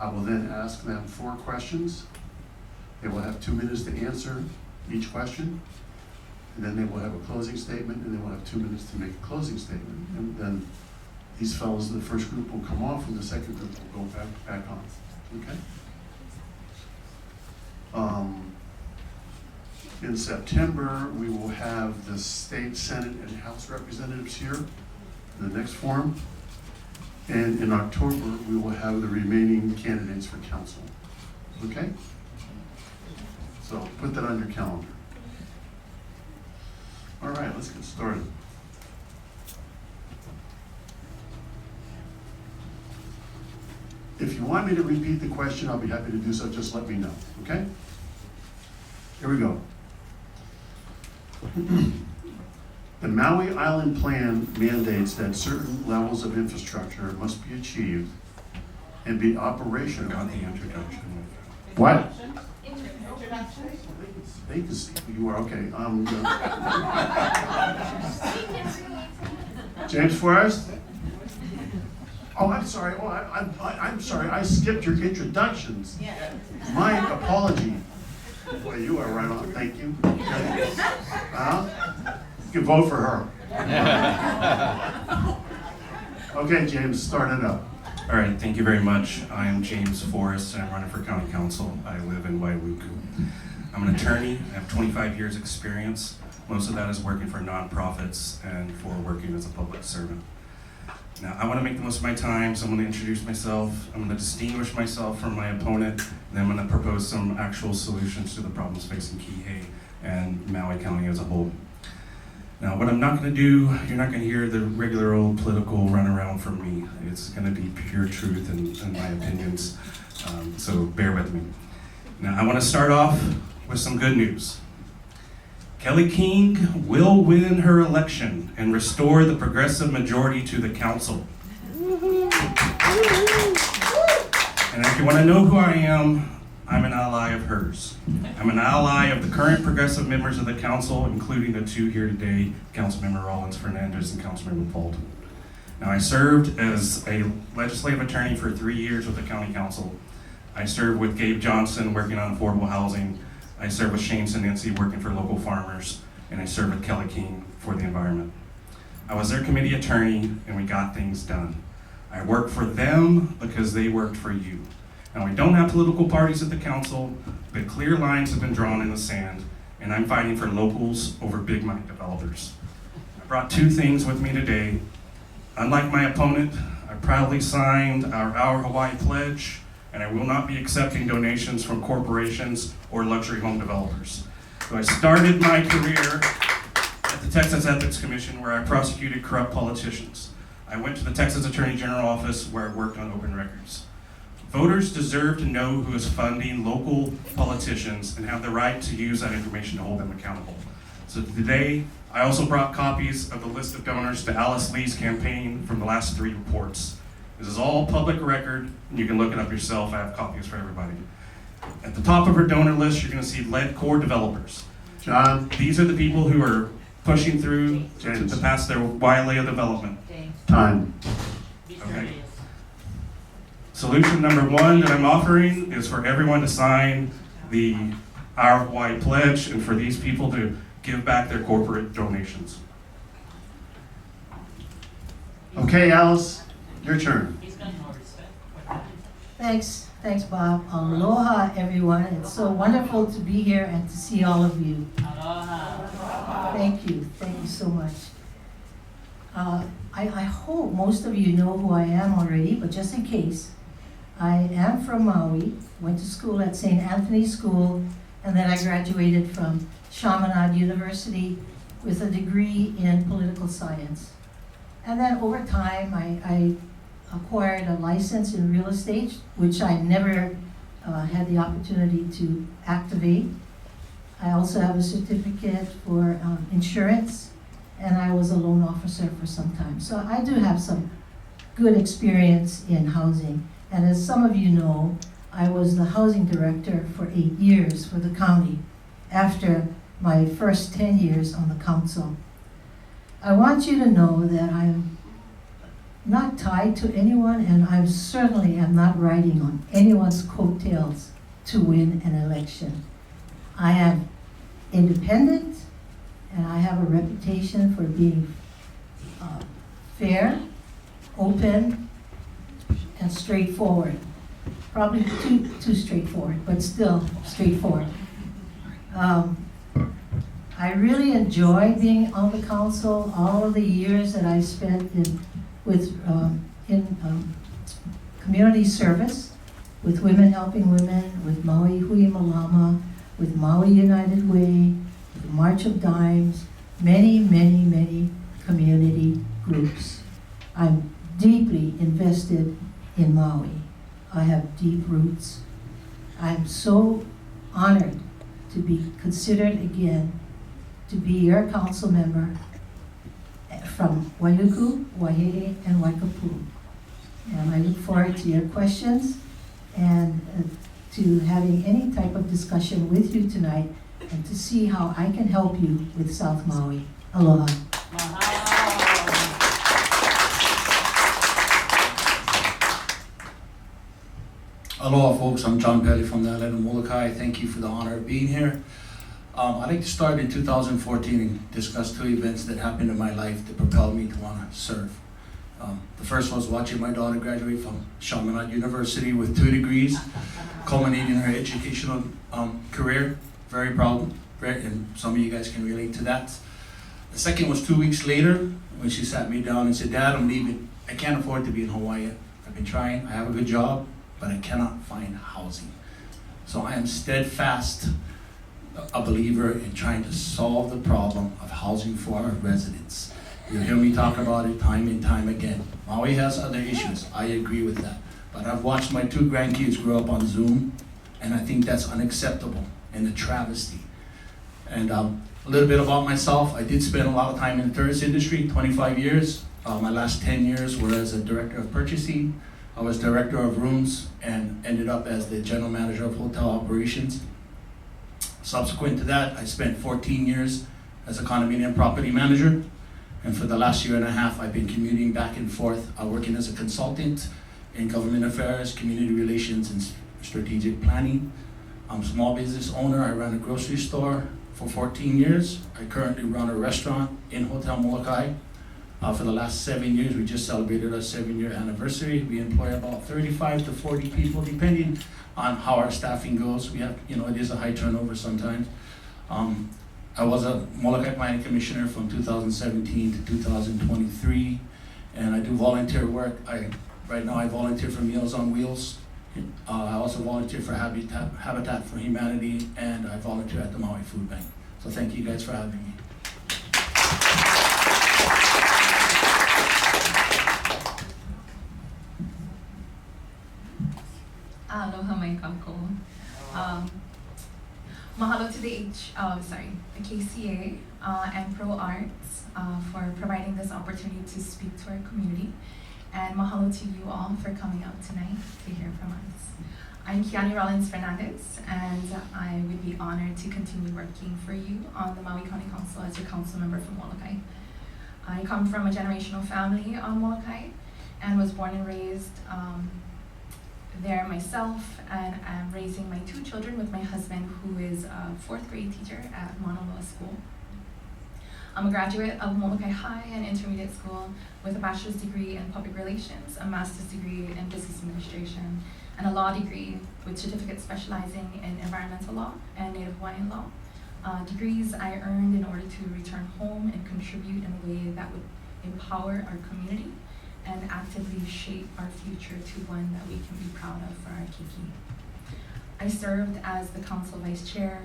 I will then ask them 4 questions. They will have 2 minutes to answer each question, and then they will have a closing statement, and they will have 2 minutes to make a closing statement. And then these fellows in the first group will come off, and the second group will go back on. Okay? In September, we will have the state, Senate, and House representatives here in the next forum. And in October, we will have the remaining candidates for council. Okay? So put that on your calendar. All right, let's get started. If you want me to repeat the question, I'll be happy to do so. Just let me know, okay? Here we go. The Maui Island Plan mandates that certain levels of infrastructure must be achieved and be operational. Got the introduction. What? Introduction. They can see who you are. Okay. James Forrest. Oh, I'm sorry. Oh, I'm sorry. I skipped your introductions. Yeah. My apology. Boy, you are right on. Thank you. Okay. You can vote for her. Okay, James, start it up. All right, thank you very much. I am James Forrest, and I'm running for County Council. I live in Wailuku. I'm an attorney. I have 25 years experience. Most of that is working for nonprofits and for working as a public servant. Now, I want to make the most of my time, so I'm going to introduce myself. I'm going to distinguish myself from my opponent, and then I'm going to propose some actual solutions to the problems facing Kihei and Maui County as a whole. Now, what I'm not going to do, you're not going to hear the regular old political runaround from me. It's going to be pure truth and my opinions, so bear with me. Now, I want to start off with some good news. Kelly King will win her election and restore the progressive majority to the council. And if you want to know who I am, I'm an ally of hers. I'm an ally of the current progressive members of the council, including the 2 here today, Councilmember Rollins Fernandez and Councilmember Paulton. Now, I served as a legislative attorney for 3 years with the county council. I served with Gabe Johnson working on affordable housing. I served with Shane Sinensi working for local farmers, and I served with Kelly King for the environment. I was their committee attorney, and we got things done. I worked for them because they worked for you. Now, we don't have political parties at the council, but clear lines have been drawn in the sand, and I'm fighting for locals over big money developers. I brought 2 things with me today. Unlike my opponent, I proudly signed our Hawaii Pledge, and I will not be accepting donations from corporations or luxury home developers. So I started my career at the Texas Ethics Commission, where I prosecuted corrupt politicians. I went to the Texas Attorney General office, where I worked on open records. Voters deserve to know who is funding local politicians and have the right to use that information to hold them accountable. So today, I also brought copies of the list of donors to Alice Lee's campaign from the last 3 reports. This is all public record, and you can look it up yourself. I have copies for everybody. At the top of her donor list, you're going to see lead core developers. John. These are the people who are pushing through to pass their YLA development. Time. Okay. Solution number 1 that I'm offering is for everyone to sign the Our Hawaii Pledge and for these people to give back their corporate donations. Okay, Alice, your turn. Thanks, Bob. Aloha, everyone. It's so wonderful to be here and to see all of you. Aloha. Thank you so much. I hope most of you know who I am already, but just in case, I am from Maui, went to school at St. Anthony's School, and then I graduated from Chaminade University with a degree in political science. And then over time, I acquired a license in real estate, which I never had the opportunity to activate. I also have a certificate for insurance, and I was a loan officer for some time. So I do have some good experience in housing. And as some of you know, I was the housing director for 8 years for the county after my first 10 years on the council. I want you to know that I'm not tied to anyone, and I certainly am not riding on anyone's coattails to win an election. I am independent, and I have a reputation for being fair, open, and straightforward. Probably too straightforward, but still straightforward. I really enjoy being on the council. All of the years that I spent in community service, with Women Helping Women, with Maui Hui Malama, with Maui United Way, the March of Dimes, many, many, many community groups. I'm deeply invested in Maui. I have deep roots. I'm so honored to be considered again to be your council member from Wailuku, Waihehe, and Waikapu. And I look forward to your questions and to having any type of discussion with you tonight and to see how I can help you with South Maui. Aloha. Aloha folks, I'm John Pelly from the island of Moloka. Thank you for the honor of being here. I'd like to start in 2014 and discuss two events that happened in my life that propelled me to want to serve. The first was watching my daughter graduate from Chaminade University with 2 degrees, culminating her educational career. Very proud, and some of you guys can relate to that. The second was 2 weeks later when she sat me down and said, "Dad, I'm leaving. I can't afford to be in Hawaii. I've been trying, I have a good job, but I cannot find housing. So I am steadfast a believer in trying to solve the problem of housing for our residents." You'll hear me talk about it time and time again. Maui has other issues, I agree with that. But I've watched my 2 grandkids grow up on Zoom, and I think that's unacceptable and a travesty. And a little bit about myself, I did spend a lot of time in the tourist industry, 25 years. My last 10 years were as a director of purchasing. I was director of rooms and ended up as the general manager of hotel operations. Subsequent to that, I spent 14 years as a condominium property manager. And for the last year and a half, I've been commuting back and forth, working as a consultant in government affairs, community relations, and strategic planning. I'm a small business owner. I ran a grocery store for 14 years. I currently run a restaurant in Hotel Molokai. For the last 7 years, we just celebrated our 7-year anniversary. We employ about 35 to 40 people, depending on how our staffing goes. We have, it is a high turnover sometimes. I was a Molokai Planning Commissioner from 2017 to 2023, and I do volunteer work. Right now I volunteer for Meals on Wheels. I also volunteer for Habitat for Humanity, and I volunteer at the Maui Food Bank. So thank you guys for having me. Aloha mai kako. Mahalo to the KCA and Pro Arts for providing this opportunity to speak to our community. And mahalo to you all for coming out tonight to hear from us. I'm Kiani Rollins Fernandez, and I would be honored to continue working for you on the Maui County Council as your council member from Molokai. I come from a generational family on Molokai and was born and raised there myself, and I'm raising my 2 children with my husband, who is a 4th grade teacher at Monolua School. I'm a graduate of Molokai High and Intermediate School with a bachelor's degree in public relations, a master's degree in business administration, and a law degree with certificate specializing in environmental law and Native Hawaiian law. Degrees I earned in order to return home and contribute in a way that would empower our community and actively shape our future to one that we can be proud of for our kiki. I served as the council vice chair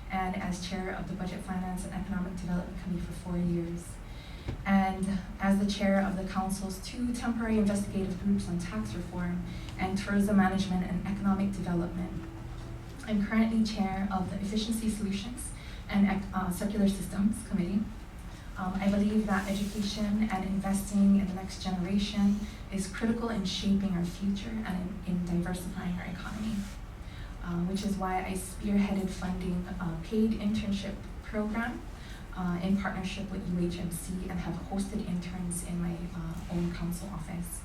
and as chair of the Budget Finance and Economic Development Committee for 4 years, and as the chair of the council's 2 temporary investigative groups on tax reform and tourism management and economic development. I'm currently chair of the Efficiency Solutions and Circular Systems Committee. I believe that education and investing in the next generation is critical in shaping our future and in diversifying our economy, which is why I spearheaded funding a paid internship program in partnership with UHMC and have hosted interns in my own council office.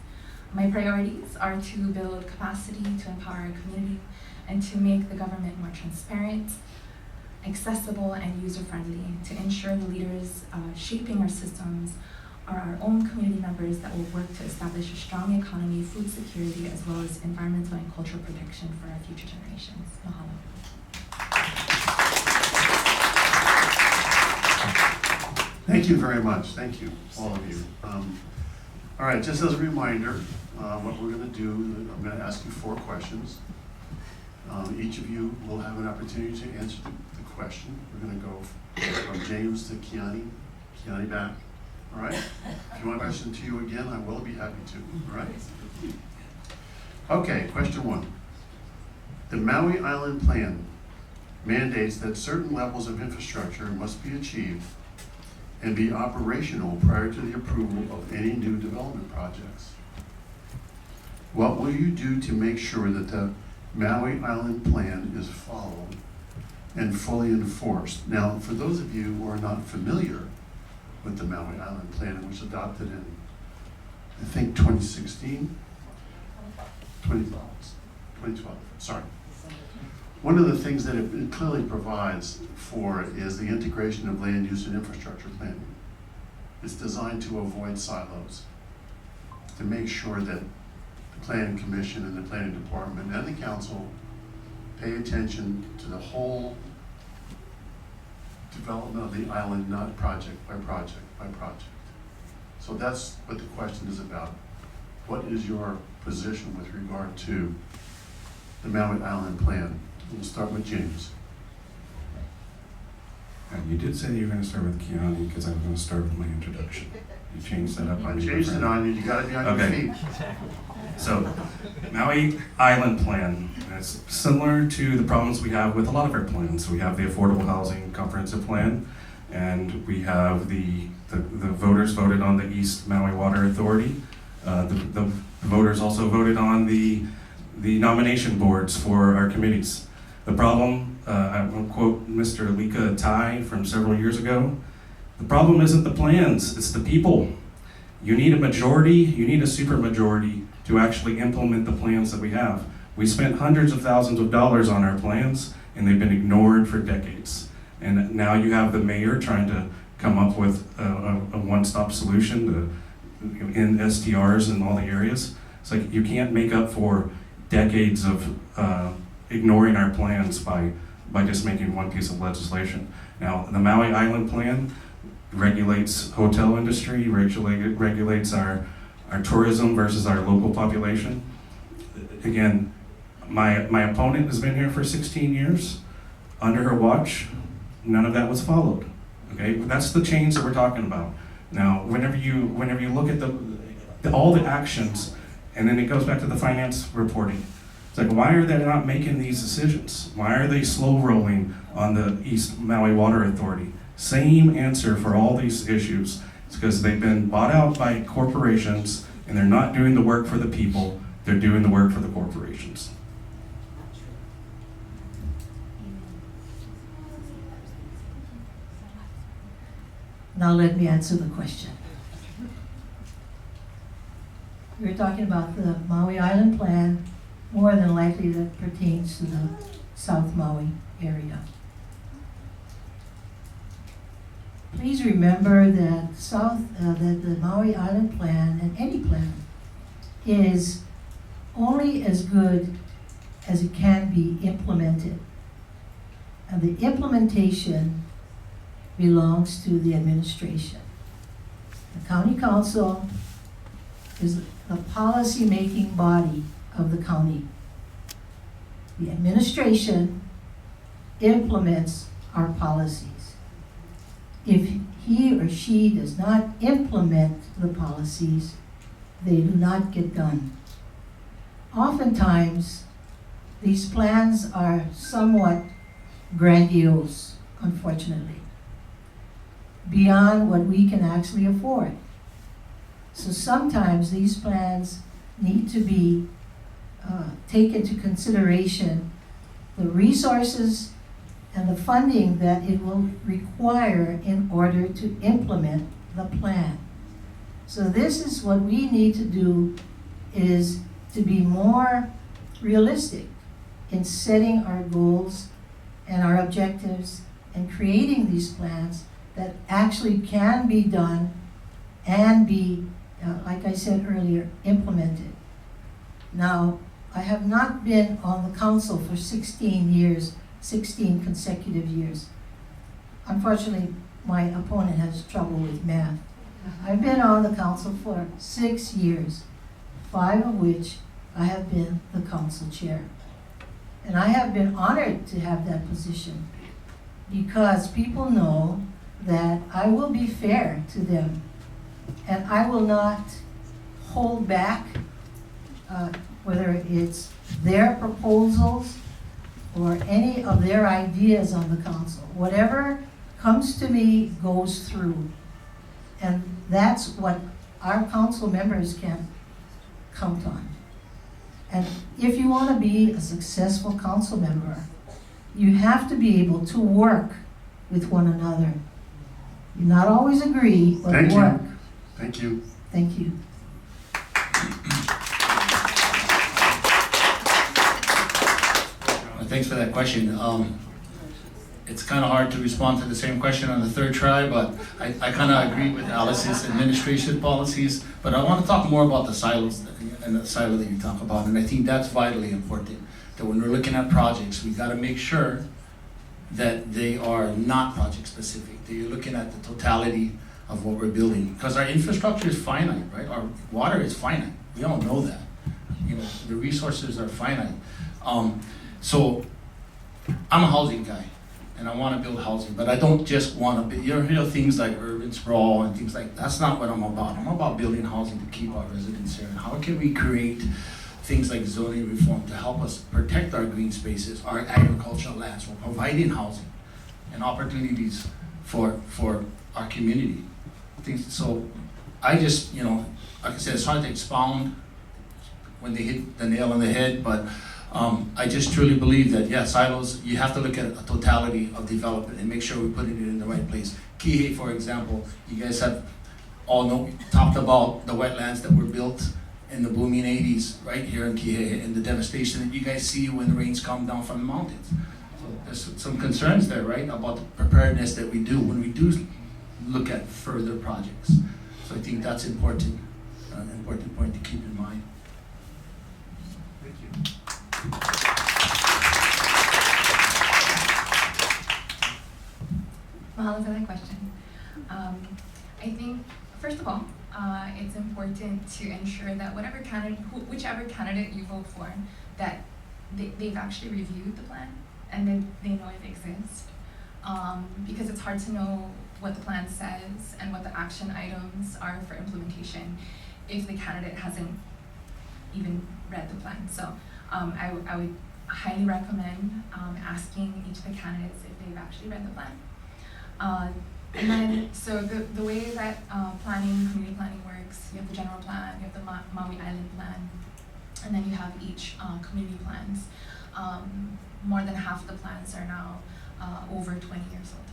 My priorities are to build capacity, to empower our community, and to make the government more transparent, accessible, and user-friendly, to ensure the leaders shaping our systems are our own community members that will work to establish a strong economy, food security, as well as environmental and cultural protection for our future generations. Mahalo. Thank you very much. Thank you, all of you. All right, just as a reminder, what we're going to do, I'm going to ask you 4 questions. Each of you will have an opportunity to answer the question. We're going to go from James to Kiani back. All right? If you want a question to you again, I will be happy to. All right? Okay, question 1. The Maui Island Plan mandates that certain levels of infrastructure must be achieved and be operational prior to the approval of any new development projects. What will you do to make sure that the Maui Island Plan is followed and fully enforced? Now, for those of you who are not familiar with the Maui Island Plan, it was adopted in, I think, 2016? 2012, sorry. One of the things that it clearly provides for is the integration of land use and infrastructure planning. It's designed to avoid silos, to make sure that the Planning Commission and the Planning Department and the Council pay attention to the whole development of the island, not project by project by project. So that's what the question is about. What is your position with regard to the Maui Island Plan? We'll start with James. You did say you were going to start with Kiani because I was going to start with my introduction. You changed that up. I changed it on you, you gotta be on your Okay. feet. So, Maui Island Plan, it's similar to the problems we have with a lot of our plans. We have the Affordable Housing Comprehensive Plan, and we have the voters voted on the East Maui Water Authority. The voters also voted on the nomination boards for our committees. The problem, I will quote Mr. Lika Tai from several years ago, the problem isn't the plans, it's the people. You need a majority, you need a supermajority to actually implement the plans that we have. We spent hundreds of thousands of dollars on our plans and they've been ignored for decades. And now you have the mayor trying to come up with a one-stop solution to end STRs in all the areas. It's like you can't make up for decades of ignoring our plans by just making one piece of legislation. Now, the Maui Island Plan regulates hotel industry, regulates our tourism versus our local population. Again, my opponent has been here for 16 years. Under her watch, none of that was followed. Okay, that's the change that we're talking about. Now, whenever you look at all the actions, and then it goes back to the finance reporting. It's like, why are they not making these decisions? Why are they slow rolling on the East Maui Water Authority? Same answer for all these issues. It's because they've been bought out by corporations and they're not doing the work for the people, they're doing the work for the corporations. Now let me answer the question. We're talking about the Maui Island Plan, more than likely that pertains to the South Maui area. Please remember that the Maui Island Plan, and any plan, is only as good as it can be implemented. And the implementation belongs to the administration. The county council is the policy-making body of the county. The administration implements our policies. If he or she does not implement the policies, they do not get done. Oftentimes, these plans are somewhat grandiose, unfortunately, beyond what we can actually afford. So sometimes these plans need to be take into consideration the resources and the funding that it will require in order to implement the plan. So this is what we need to do, is to be more realistic in setting our goals and our objectives and creating these plans that actually can be done and be, like I said earlier, implemented. Now, I have not been on the council for 16 years, 16 consecutive years. Unfortunately, my opponent has trouble with math. I've been on the council for 6 years, 5 of which I have been the council chair. And I have been honored to have that position because people know that I will be fair to them and I will not hold back whether it's their proposals or any of their ideas on the council. Whatever comes to me goes through. And that's what our council members can count on. And if you want to be a successful council member, you have to be able to work with one another. You not always agree, but Thank you. work. Thank you. Thank you. Thanks for that question. It's kind of hard to respond to the same question on the third try, but I kind of agree with Alice's administration policies. But I want to talk more about the silos and the silo that you talk about, and I think that's vitally important. That when we're looking at projects, we got to make sure that they are not project specific. That you're looking at the totality of what we're building, because our infrastructure is finite, right? Our water is finite. We all know that. You know, the resources are finite. So I'm a housing guy, and I want to build housing, but I don't just want to build. You hear things like urban sprawl and things like that's not what I'm about. I'm about building housing to keep our residents here. And how can we create things like zoning reform to help us protect our green spaces, our agricultural lands, while providing housing and opportunities for our community. So I just, you know, like I said, it's hard to expound when they hit the nail on the head, but I just truly believe that, yeah, silos, you have to look at a totality of development and make sure we're putting it in the right place. Kihei, for example, you guys have all talked about the wetlands that were built in the booming 80s right here in Kihei and the devastation that you guys see when the rains come down from the mountains. So there's some concerns there, right, about the preparedness that we do when we do look at further projects. So I think that's important, an important point to keep in mind. Thank you. Mahalo for that question. I think, first of all, it's important to ensure that whichever candidate you vote for, that they've actually reviewed the plan and they know it exists. Because it's hard to know what the plan says and what the action items are for implementation if the candidate hasn't even read the plan. So I would highly recommend asking each of the candidates if they've actually read the plan. And then, so the way that community planning works, you have the general plan, you have the Maui Island plan, and then you have each community plans. More than half of the plans are now over 20 years old.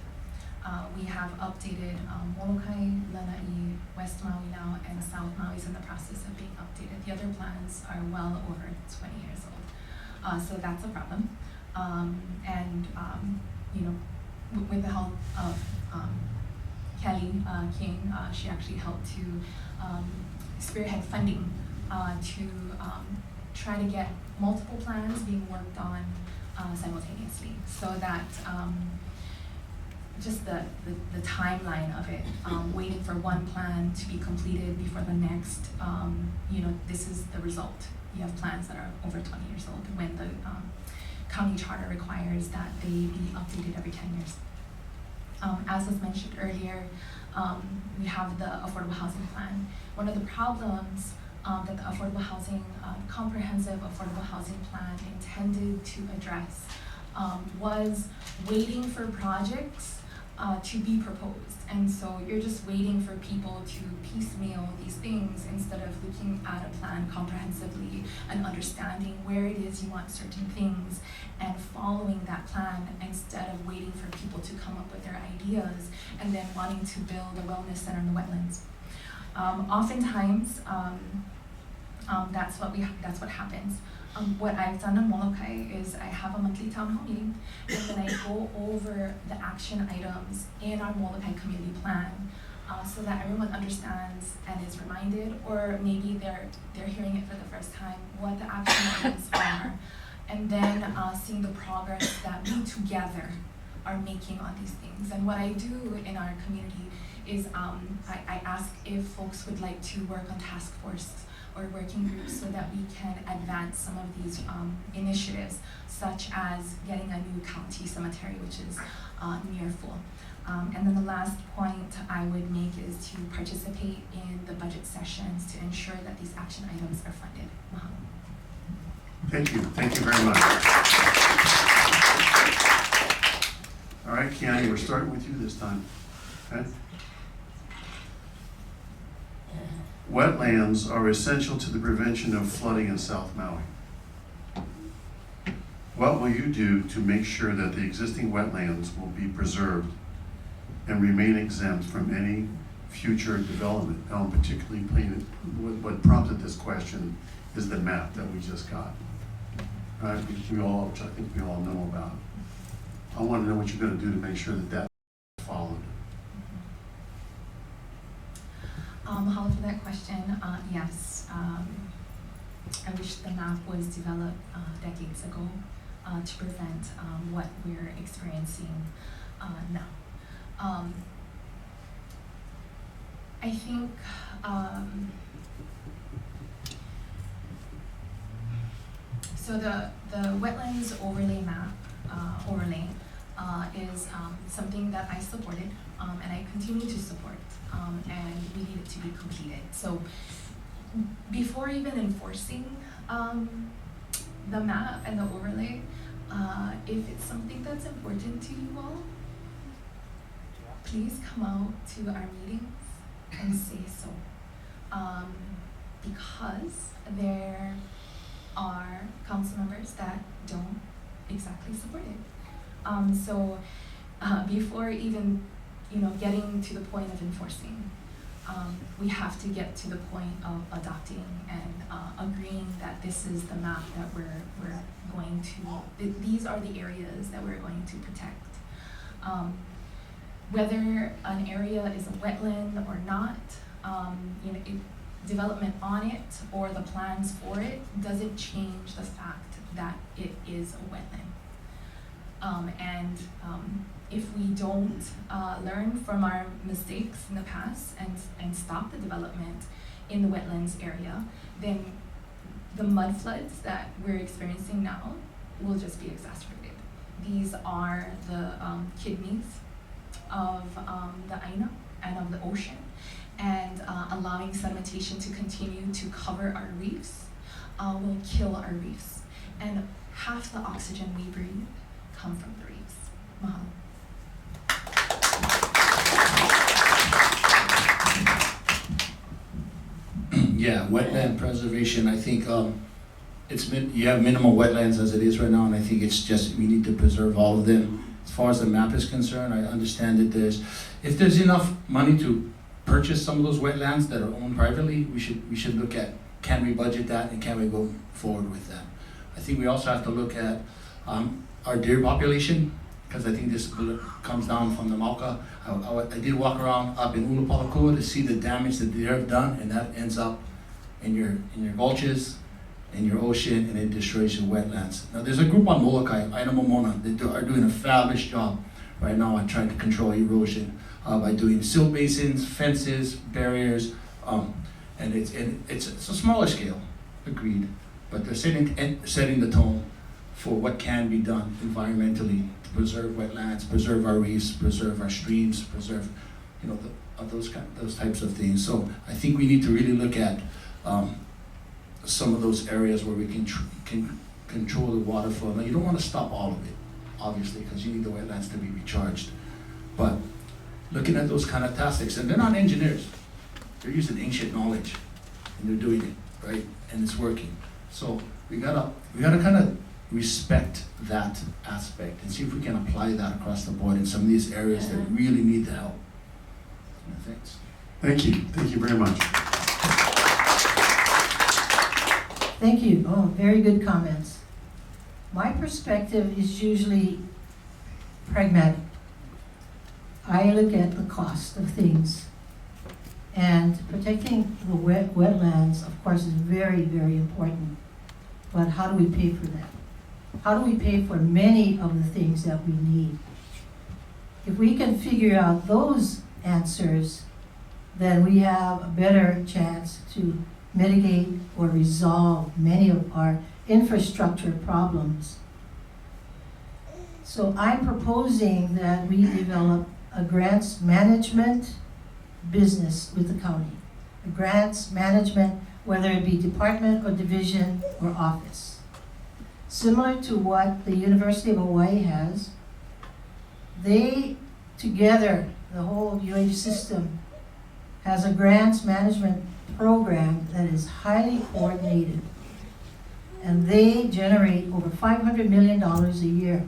We have updated Moloka, Lanai, West Maui now, and South Maui is in the process of being updated. The other plans are well over 20 years old. So that's a problem. You know, with the help of Kelly King, she actually helped to spearhead funding to try to get multiple plans being worked on simultaneously, so that just the timeline of it, waiting for one plan to be completed before the next, you know, this is the result. You have plans that are over 20 years old when the county charter requires that they be updated every 10 years. As was mentioned earlier, we have the affordable housing plan. One of the problems that the affordable housing, comprehensive affordable housing plan intended to address was waiting for projects to be proposed. And so you're just waiting for people to piecemeal these things instead of looking at a plan comprehensively and understanding where it is you want certain things and following that plan instead of waiting for people to come up with their ideas and then wanting to build a wellness center in the wetlands. Oftentimes, that's what happens. What I've done in Moloka is I have a monthly town hall meeting, and then I go over the action items in our Moloka community plan, so that everyone understands and is reminded, or maybe they're hearing it for the first time, what the action items are, and then seeing the progress that we together are making on these things. And what I do in our community is I ask if folks would like to work on task force or working groups so that we can advance some of these initiatives, such as getting a new county cemetery, which is near full. And then the last point I would make is to participate in the budget sessions to ensure that these action items are funded. Mahalo. Thank you very much. All right, Keani, we're starting with you this time, okay? Wetlands are essential to the prevention of flooding in South Maui. What will you do to make sure that the existing wetlands will be preserved and remain exempt from any future development? Now, particularly what prompted this question is the map that we just got, right? Which I think we all know about. I want to know what you're going to do to make sure that that's followed. Mahalo for that question. Yes, I wish the map was developed decades ago to prevent what we're experiencing now. I think so. The wetlands overlay map is something that I supported and I continue to support. And we need it to be completed. So before even enforcing the map and the overlay, if it's something that's important to you all, please come out to our meetings and say so. Because there are council members that don't exactly support it. So before even getting to the point of enforcing, we have to get to the point of adopting and agreeing that this is the map that we're going to, these are the areas that we're going to protect. Whether an area is a wetland or not, development on it or the plans for it doesn't change the fact that it is a wetland. If we don't learn from our mistakes in the past and stop the development in the wetlands area, then the mud floods that we're experiencing now will just be exacerbated. These are the kidneys of the Aina and of the ocean, and allowing sedimentation to continue to cover our reefs will kill our reefs. And half the oxygen we breathe come from the reefs. Mahalo. Yeah, wetland preservation, I think you have minimal wetlands as it is right now, and I think it's just, we need to preserve all of them. As far as the map is concerned, I understand that if there's enough money to purchase some of those wetlands that are owned privately, we should look at, can we budget that and can we go forward with that? I think we also have to look at our deer population, because I think this comes down from the Moloka. I did walk around up in Ulupalakua to see the damage that deer have done, and that ends up in your gulches, in your ocean, and it destroys your wetlands. Now there's a group on Molokai, Aina Momona, that are doing a fabulous job right now on trying to control erosion by doing silt basins, fences, barriers, and it's a smaller scale, agreed, but they're setting the tone for what can be done environmentally to preserve wetlands, preserve our reefs, preserve our streams, preserve, those types of things. So I think we need to really look at some of those areas where we can control the water flow. Now you don't want to stop all of it, obviously, because you need the wetlands to be recharged. But looking at those kind of tactics, and they're not engineers, they're using ancient knowledge, and they're doing it, right? And it's working. So we gotta kind of respect that aspect and see if we can apply that across the board in some of these areas that really need the help. Yeah, thanks. Thank you very much. Thank you. Oh, very good comments. My perspective is usually pragmatic. I look at the cost of things. And protecting the wetlands, of course, is very, very important. But how do we pay for that? How do we pay for many of the things that we need? If we can figure out those answers, then we have a better chance to mitigate or resolve many of our infrastructure problems. So I'm proposing that we develop a grants management business with the county. A grants management, whether it be department or division or office. Similar to what the University of Hawaii has, they together, the whole UH system, has a grants management program that is highly coordinated. And they generate over $500 million a year.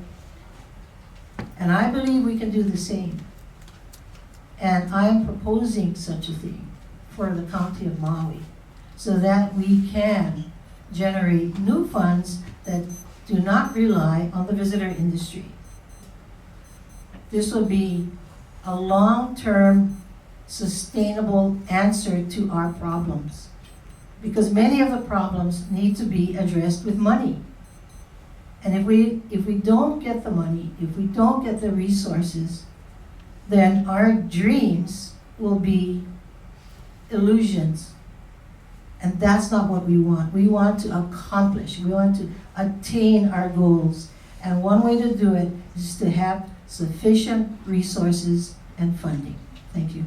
And I believe we can do the same. And I'm proposing such a thing for the county of Maui so that we can generate new funds that do not rely on the visitor industry. This will be a long-term, sustainable answer to our problems. Because many of the problems need to be addressed with money. And if we don't get the money, if we don't get the resources, then our dreams will be illusions. And that's not what we want. We want to accomplish, we want to attain our goals. And one way to do it is to have sufficient resources and funding. Thank you.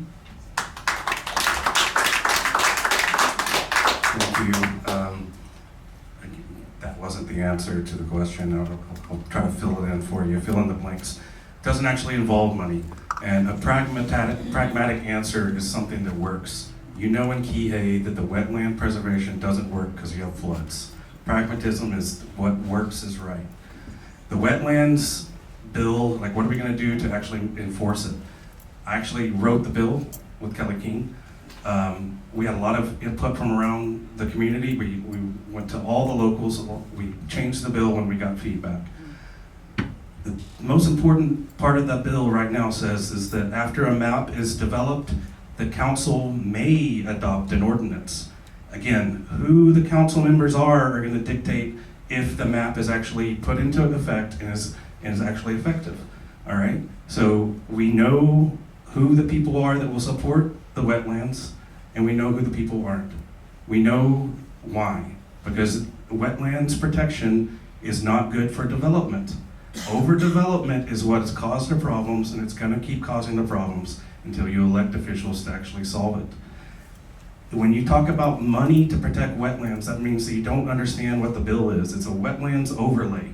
Thank you. That wasn't the answer to the question. I'll try to fill it in for you, fill in the blanks. It doesn't actually involve money. And a pragmatic answer is something that works. You know in Kihei that the wetland preservation doesn't work because you have floods. Pragmatism is what works is right. The wetlands bill, like what are we going to do to actually enforce it? I actually wrote the bill with Kelly King. We had a lot of input from around the community. We went to all the locals. We changed the bill when we got feedback. The most important part of that bill right now says is that after a map is developed, the council may adopt an ordinance. Again, who the council members are going to dictate if the map is actually put into effect and is actually effective. All right? So we know who the people are that will support the wetlands, and we know who the people aren't. We know why. Because wetlands protection is not good for development. Overdevelopment is what has caused the problems, and it's going to keep causing the problems until you elect officials to actually solve it. When you talk about money to protect wetlands, that means that you don't understand what the bill is. It's a wetlands overlay.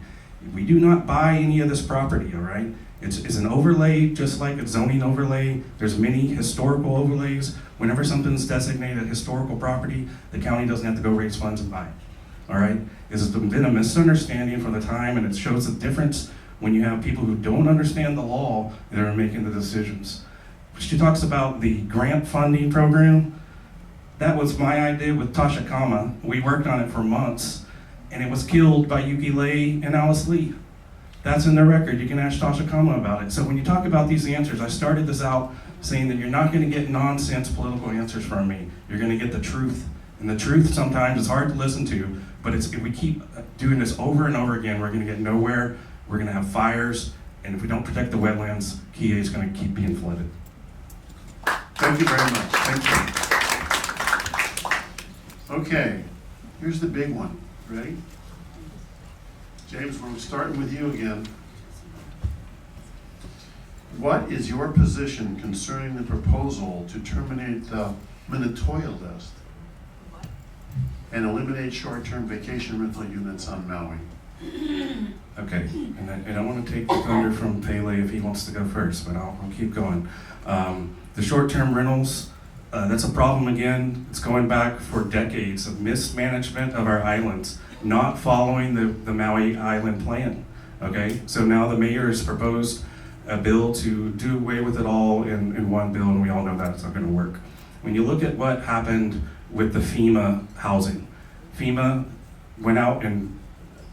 We do not buy any of this property, all right? It's an overlay, just like a zoning overlay. There's many historical overlays. Whenever something's designated a historical property, the county doesn't have to go raise funds and buy it. All right? It's been a misunderstanding from the time, and it shows the difference when you have people who don't understand the law that are making the decisions. She talks about the grant funding program. That was my idea with Tasha Kama. We worked on it for months, and it was killed by Yuki Lei and Alice Lee. That's in the record. You can ask Tasha Kama about it. So when you talk about these answers, I started this out saying that you're not going to get nonsense political answers from me. You're going to get the truth. And the truth sometimes is hard to listen to, but if we keep doing this over and over again, we're going to get nowhere. We're going to have fires, and if we don't protect the wetlands, Kihei is going to keep being flooded. Thank you very much. Thank you. Okay, here's the big one. Ready? James, we're starting with you again. What is your position concerning the proposal to terminate the Minatoya list and eliminate short-term vacation rental units on Maui? I Okay, and I don't want to take the thunder from Pele if he wants to go first, but I'll keep going. The short-term rentals, that's a problem again. It's going back for decades of mismanagement of our islands, not following the Maui Island plan. Okay, so now the mayor has proposed a bill to do away with it all in one bill, and we all know that it's not going to work. When you look at what happened with the FEMA housing, FEMA went out and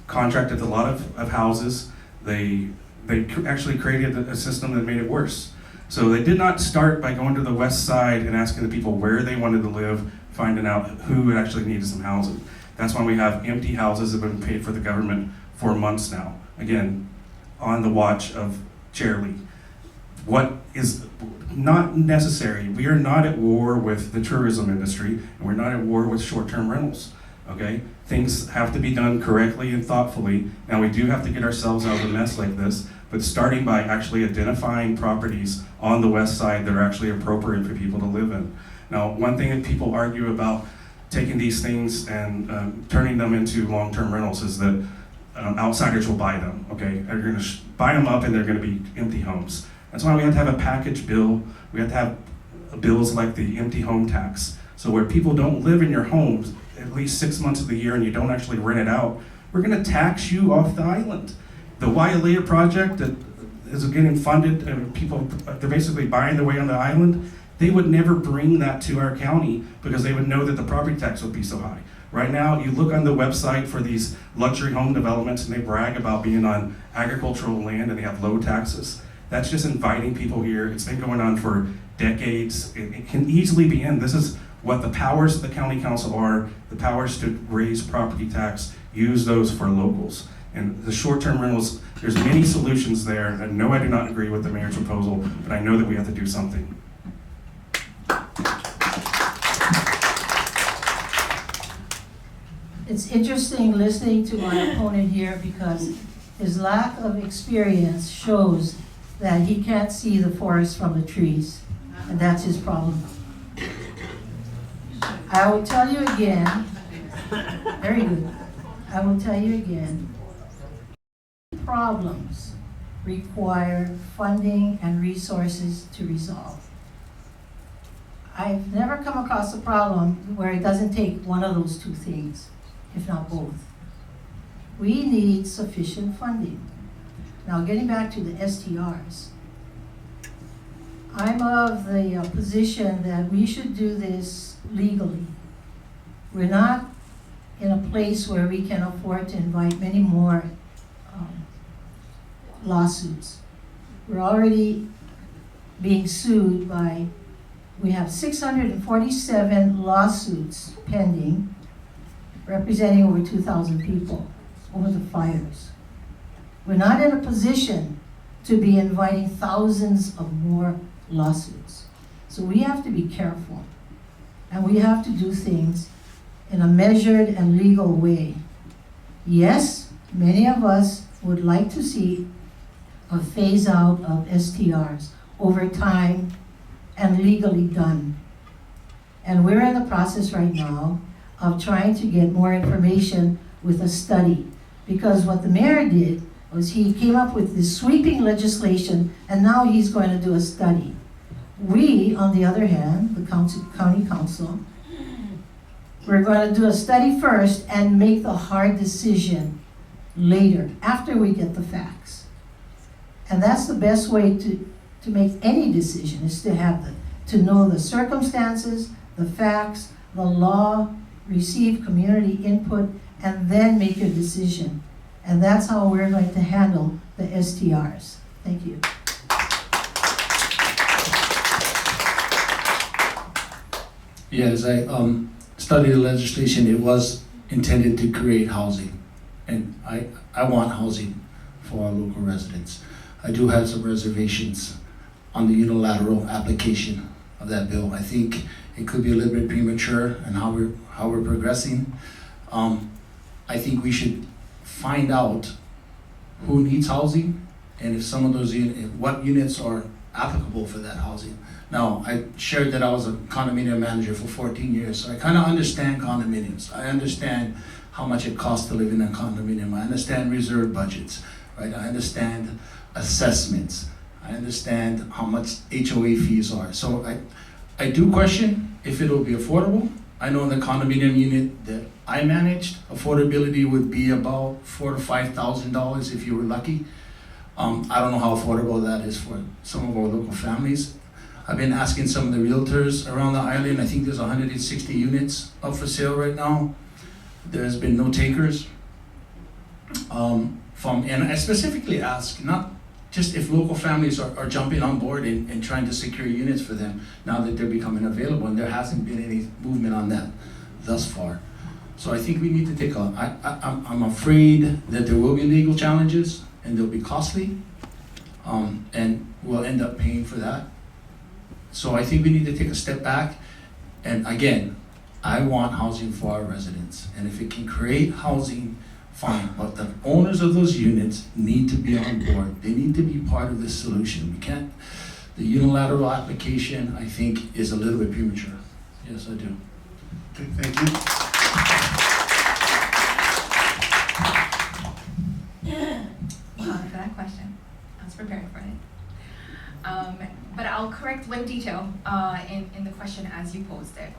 contracted a lot of houses. They actually created a system that made it worse. So they did not start by going to the west side and asking the people where they wanted to live, finding out who actually needed some housing. That's why we have empty houses that have been paid for the government for months now. Again, on the watch of Chair Lee. What is not necessary, we are not at war with the tourism industry, and we're not at war with short-term rentals, okay? Things have to be done correctly and thoughtfully. Now, we do have to get ourselves out of a mess like this, but starting by actually identifying properties on the west side that are actually appropriate for people to live in. Now, one thing that people argue about taking these things and turning them into long-term rentals is that outsiders will buy them, okay? They're gonna buy them up and they're gonna be empty homes. That's why we have to have a package bill. We have to have bills like the empty home tax. So where people don't live in your homes at least 6 months of the year and you don't actually rent it out, we're gonna tax you off the island. The Wailuku project that is getting funded and people, they're basically buying their way on the island, they would never bring that to our county because they would know that the property tax would be so high. Right now, you look on the website for these luxury home developments and they brag about being on agricultural land and they have low taxes. That's just inviting people here. It's been going on for decades. It can easily be in. This is what the powers of the county council are, the powers to raise property tax, use those for locals. And the short-term rentals, there's many solutions there. And no, I do not agree with the mayor's proposal, but I know that we have to do something. It's interesting listening to my opponent here because his lack of experience shows that he can't see the forest from the trees, and that's his problem. I will tell you again, very good, I will tell you again, problems require funding and resources to resolve. I've never come across a problem where it doesn't take one of those two things, if not both. We need sufficient funding. Now, getting back to the STRs, I'm of the position that we should do this legally. We're not in a place where we can afford to invite many more lawsuits. We're already being sued by, we have 647 lawsuits pending, representing over 2,000 people over the fires. We're not in a position to be inviting thousands of more lawsuits. So we have to be careful, and we have to do things in a measured and legal way. Yes, many of us would like to see a phase out of STRs over time and legally done. And we're in the process right now of trying to get more information with a study, because what the mayor did was he came up with this sweeping legislation and now he's going to do a study. We, on the other hand, the county council, we're going to do a study first and make the hard decision later, after we get the facts. And that's the best way to make any decision, is to know the circumstances, the facts, the law, receive community input, and then make your decision. And that's how we're going to handle the STRs. Thank you. Yeah, as I studied the legislation, it was intended to create housing. And I want housing for our local residents. I do have some reservations on the unilateral application of that bill. I think it could be a little bit premature in how we're progressing. I think we should find out who needs housing and if some of those what units are applicable for that housing. Now, I shared that I was a condominium manager for 14 years, so I kind of understand condominiums. I understand how much it costs to live in a condominium. I understand reserve budgets. right? I understand assessments. I understand how much HOA fees are. So I do question if it'll be affordable. I know in the condominium unit that I managed, affordability would be about $4,000 to $5,000 if you were lucky. I don't know how affordable that is for some of our local families. I've been asking some of the realtors around the island. I think there's 160 units up for sale right now. There's been no takers. And I specifically ask, not just if local families are jumping on board and trying to secure units for them now that they're becoming available, and there hasn't been any movement on that thus far. So I think we need to take I'm afraid that there will be legal challenges and they'll be costly, and we'll end up paying for that. So I think we need to take a step back, and again, I want housing for our residents, and if it can create housing, fine, but the owners of those units need to be on board. They need to be part of this solution. We can't, the unilateral application, I think, is a little bit premature. Yes, I do. Okay, thank you. For that question. I was prepared for it. But I'll correct one detail in the question as you posed it.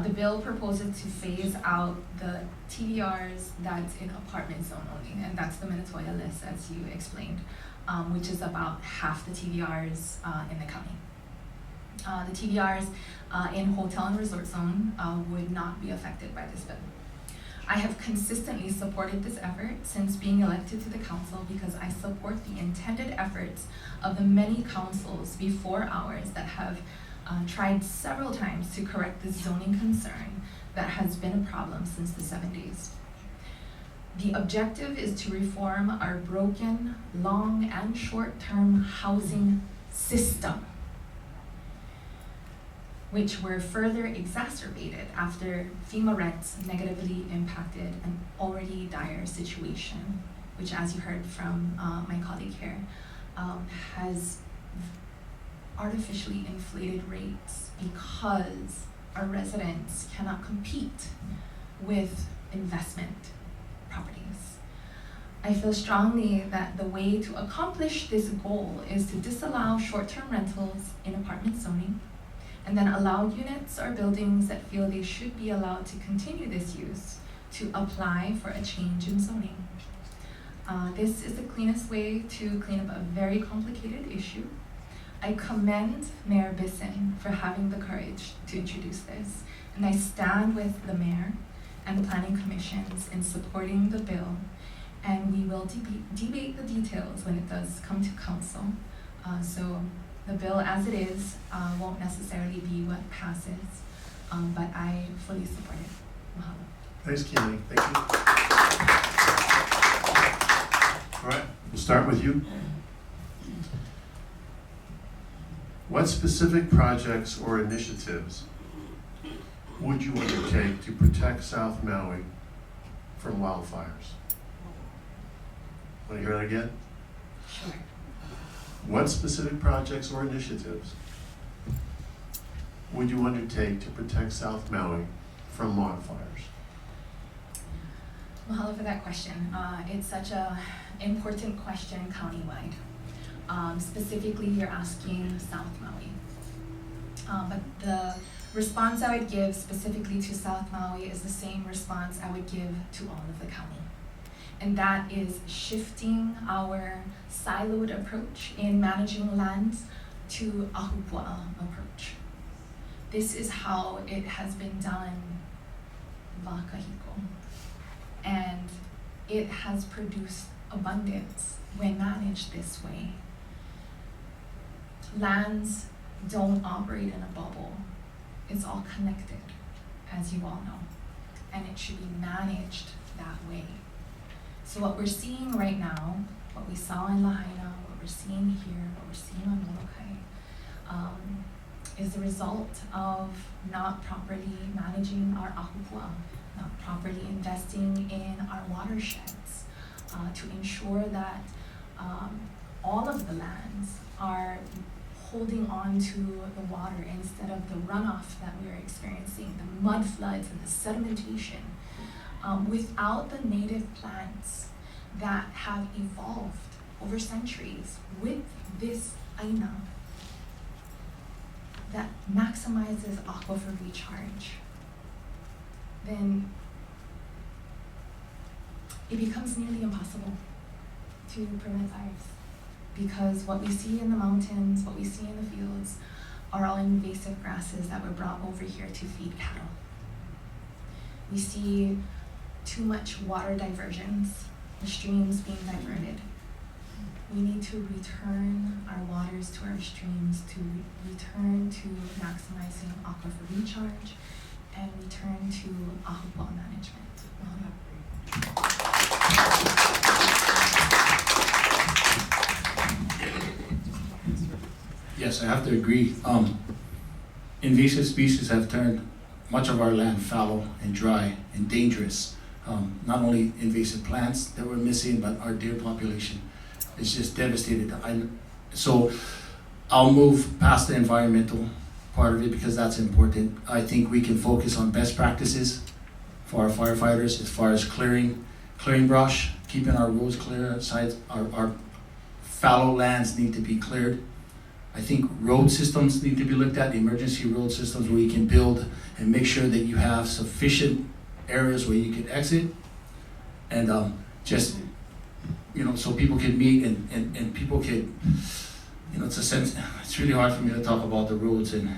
The bill proposes to phase out the TDRs that's in apartment zone only, and that's the Minnesota list as you explained, which is about half the TDRs in the county. The TDRs in hotel and resort zone would not be affected by this bill. I have consistently supported this effort since being elected to the council because I support the intended efforts of the many councils before ours that have tried several times to correct this zoning concern that has been a problem since the 70s. The objective is to reform our broken long and short-term housing system, which were further exacerbated after FEMA rents negatively impacted an already dire situation, which, as you heard from my colleague here, has artificially inflated rates because our residents cannot compete with investment properties. I feel strongly that the way to accomplish this goal is to disallow short-term rentals in apartment zoning, and then allow units or buildings that feel they should be allowed to continue this use to apply for a change in zoning. This is the cleanest way to clean up a very complicated issue. I commend Mayor Bisson for having the courage to introduce this, and I stand with the mayor and the planning commissions in supporting the bill, and we will debate the details when it does come to council. So the bill as it is won't necessarily be what passes, but I fully support it. Mahalo. Thanks, Keely. Thank you. All right, we'll start with you. What specific projects or initiatives would you undertake to protect South Maui from wildfires? Want to hear that again? Sure. What specific projects or initiatives would you undertake to protect South Maui from wildfires? Mahalo for that question. It's such an important question countywide. Specifically, you're asking South Maui. But the response I would give specifically to South Maui is the same response I would give to all of the county. And that is shifting our siloed approach in managing lands to a Ahupua'a approach. This is how it has been done Vakahiko. And it has produced abundance when managed this way. Lands don't operate in a bubble. It's all connected, as you all know, and it should be managed that way. So what we're seeing right now, what we saw in Lahaina, what we're seeing here, what we're seeing on Moloka, is the result of not properly managing our ahupua'a, not properly investing in our watersheds to ensure that all of the lands are holding on to the water instead of the runoff that we're experiencing, the mud floods and the sedimentation. Without the native plants that have evolved over centuries with this aina that maximizes aquifer recharge, then it becomes nearly impossible to prevent fires. Because what we see in the mountains, what we see in the fields, are all invasive grasses that were brought over here to feed cattle. We see too much water diversions, the streams being diverted. We need to return our waters to our streams, to return to maximizing aquifer recharge, and return to ahupua'a management. Yes, I have to agree. Invasive species have turned much of our land fallow and dry and dangerous. Not only invasive plants that we're missing, but our deer population is just devastated. So I'll move past the environmental part of it because that's important. I think we can focus on best practices for our firefighters as far as clearing brush, keeping our roads clear, our fallow lands need to be cleared. I think road systems need to be looked at, emergency road systems where you can build and make sure that you have sufficient areas where you can exit and just, so people can meet and people can, it's really hard for me to talk about the roads and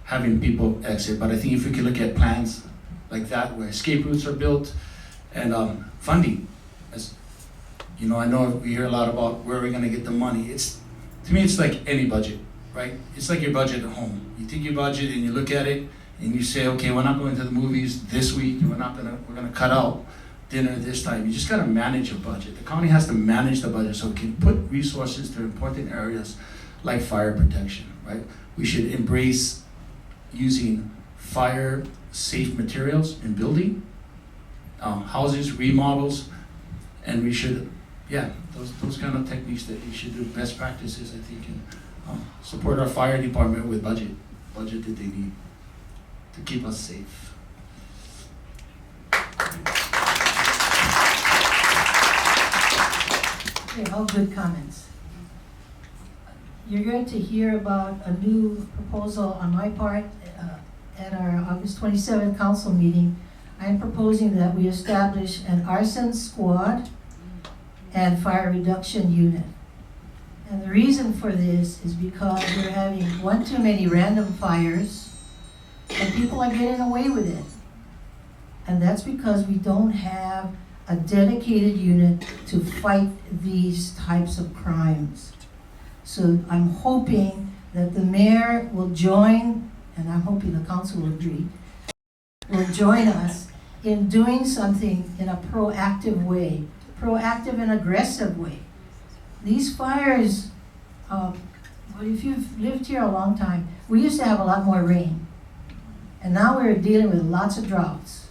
having people exit, but I think if we can look at plans like that where escape routes are built and funding, I know we hear a lot about where we're going to get the money. To me, it's like any budget, right? It's like your budget at home. You take your budget and you look at it and you say, okay, we're not going to the movies this week. We're going to cut out dinner this time. You just got to manage your budget. The county has to manage the budget so it can put resources to important areas like fire protection, right? We should embrace using fire safe materials in building, houses, remodels, and we should, those kind of techniques that we should do, best practices, I think, and support our fire department with budget that they need to keep us safe. Okay, all good comments. You're going to hear about a new proposal on my part at our August 27th council meeting. I'm proposing that we establish an arson squad and fire reduction unit. And the reason for this is because we're having one too many random fires and people are getting away with it. And that's because we don't have a dedicated unit to fight these types of crimes. So I'm hoping that the mayor will join, and I'm hoping the council will agree, will join us in doing something in a proactive way, proactive and aggressive way. These fires, if you've lived here a long time, we used to have a lot more rain. And now we're dealing with lots of droughts.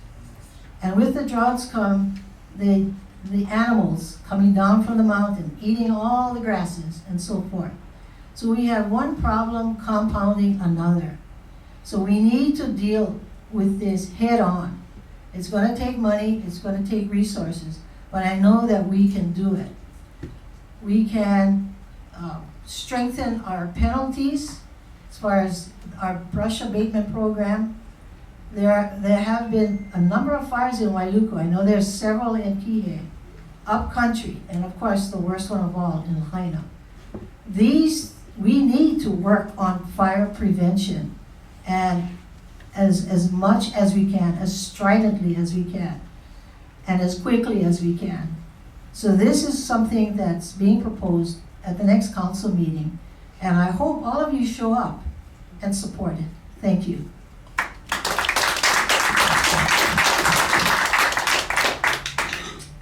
And with the droughts come the animals coming down from the mountain, eating all the grasses and so forth. So we have one problem compounding another. So we need to deal with this head on. It's going to take money, it's going to take resources, but I know that we can do it. We can strengthen our penalties as far as our brush abatement program. There have been a number of fires in Wailuku. I know there's several in Kihei, up country, and of course the worst one of all in Lahaina. We need to work on fire prevention and as much as we can, as stridently as we can, and as quickly as we can. So this is something that's being proposed at the next council meeting, and I hope all of you show up and support it. Thank you.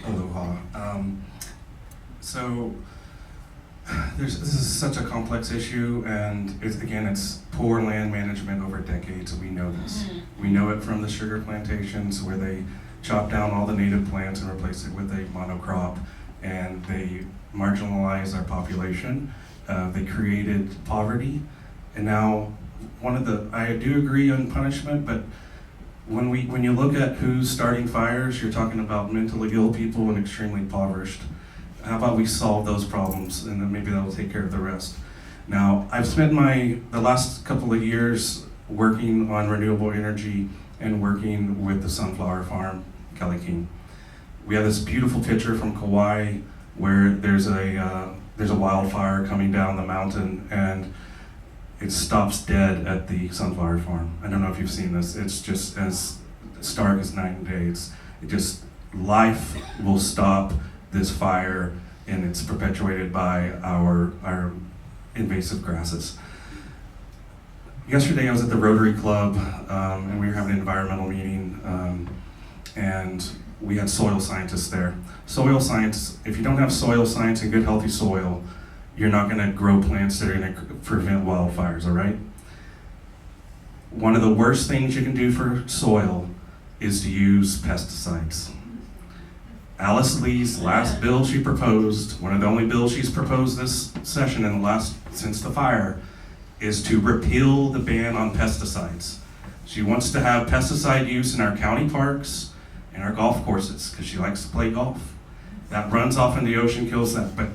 Aloha. So this is such a complex issue, and it's poor land management over decades. We know this. We know it from the sugar plantations where they chop down all the native plants and replace it with a monocrop, and they marginalize our population. They created poverty, and now I do agree on punishment, but when you look at who's starting fires, you're talking about mentally ill people and extremely impoverished. How about we solve those problems, and then maybe that will take care of the rest. Now, I've spent the last couple of years working on renewable energy and working with the sunflower farm, Kelly King. We have this beautiful picture from Kauai where there's a wildfire coming down the mountain, and it stops dead at the sunflower farm. I don't know if you've seen this. It's just as stark as night and day. Life will stop this fire, and it's perpetuated by our invasive grasses. Yesterday I was at the Rotary Club, and we were having an environmental meeting, and we had soil scientists there. Soil science, if you don't have soil science and good healthy soil, you're not gonna grow plants that are gonna prevent wildfires, all right? One of the worst things you can do for soil is to use pesticides. Alice Lee's last bill she proposed, one of the only bills she's proposed this session since the fire, is to repeal the ban on pesticides. She wants to have pesticide use in our county parks and our golf courses because she likes to play golf. That runs off in the ocean, kills that, but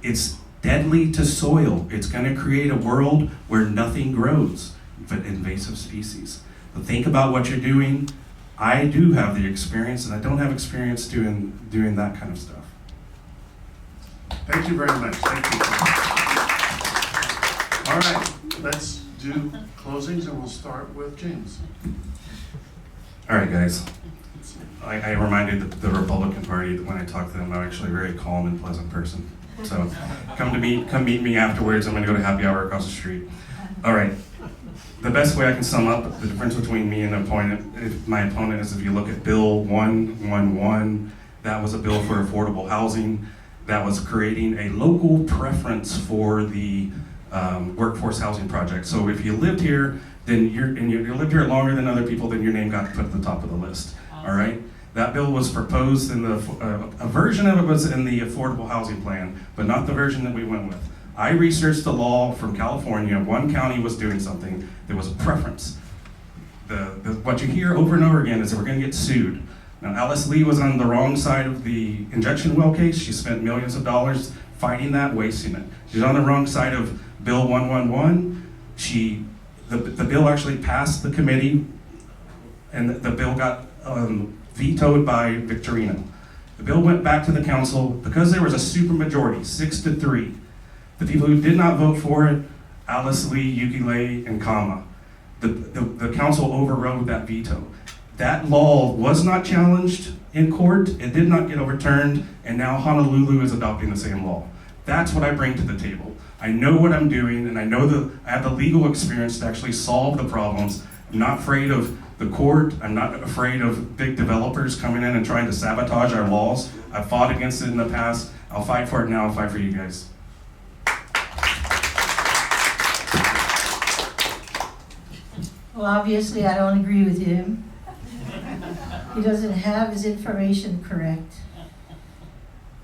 it's deadly to soil. It's gonna create a world where nothing grows but invasive species. But think about what you're doing. I do have the experience, and I don't have experience doing that kind of stuff. Thank you very much. Thank you. All right, let's do closings, and we'll start with James. All right, guys. I reminded the Republican Party that when I talked to them, I'm actually a very calm and pleasant person. So come meet me afterwards. I'm gonna go to happy hour across the street. All right. The best way I can sum up the difference between me and my opponent is if you look at Bill 111, that was a bill for affordable housing that was creating a local preference for the workforce housing project. So if you lived here, then you lived here longer than other people, then your name got put at the top of the list. All right. That bill was proposed in a version of it was in the affordable housing plan, but not the version that we went with. I researched the law from California. One county was doing something. There was a preference. What you hear over and over again is that we're going to get sued. Now, Alice Lee was on the wrong side of the injection well case. She spent millions of dollars fighting that, wasting it. She's on the wrong side of Bill 111. The bill actually passed the committee, and the bill got vetoed by Victorino. The bill went back to the council because there was a supermajority, 6-3. The people who did not vote for it, Alice Lee, Yuki Lei, and Kama. The council overrode that veto. That law was not challenged in court, it did not get overturned, and now Honolulu is adopting the same law. That's what I bring to the table. I know what I'm doing, and I have the legal experience to actually solve the problems. I'm not afraid of the court. I'm not afraid of big developers coming in and trying to sabotage our laws. I've fought against it in the past. I'll fight for it now. I'll fight for you guys. Well, obviously, I don't agree with him. He doesn't have his information correct.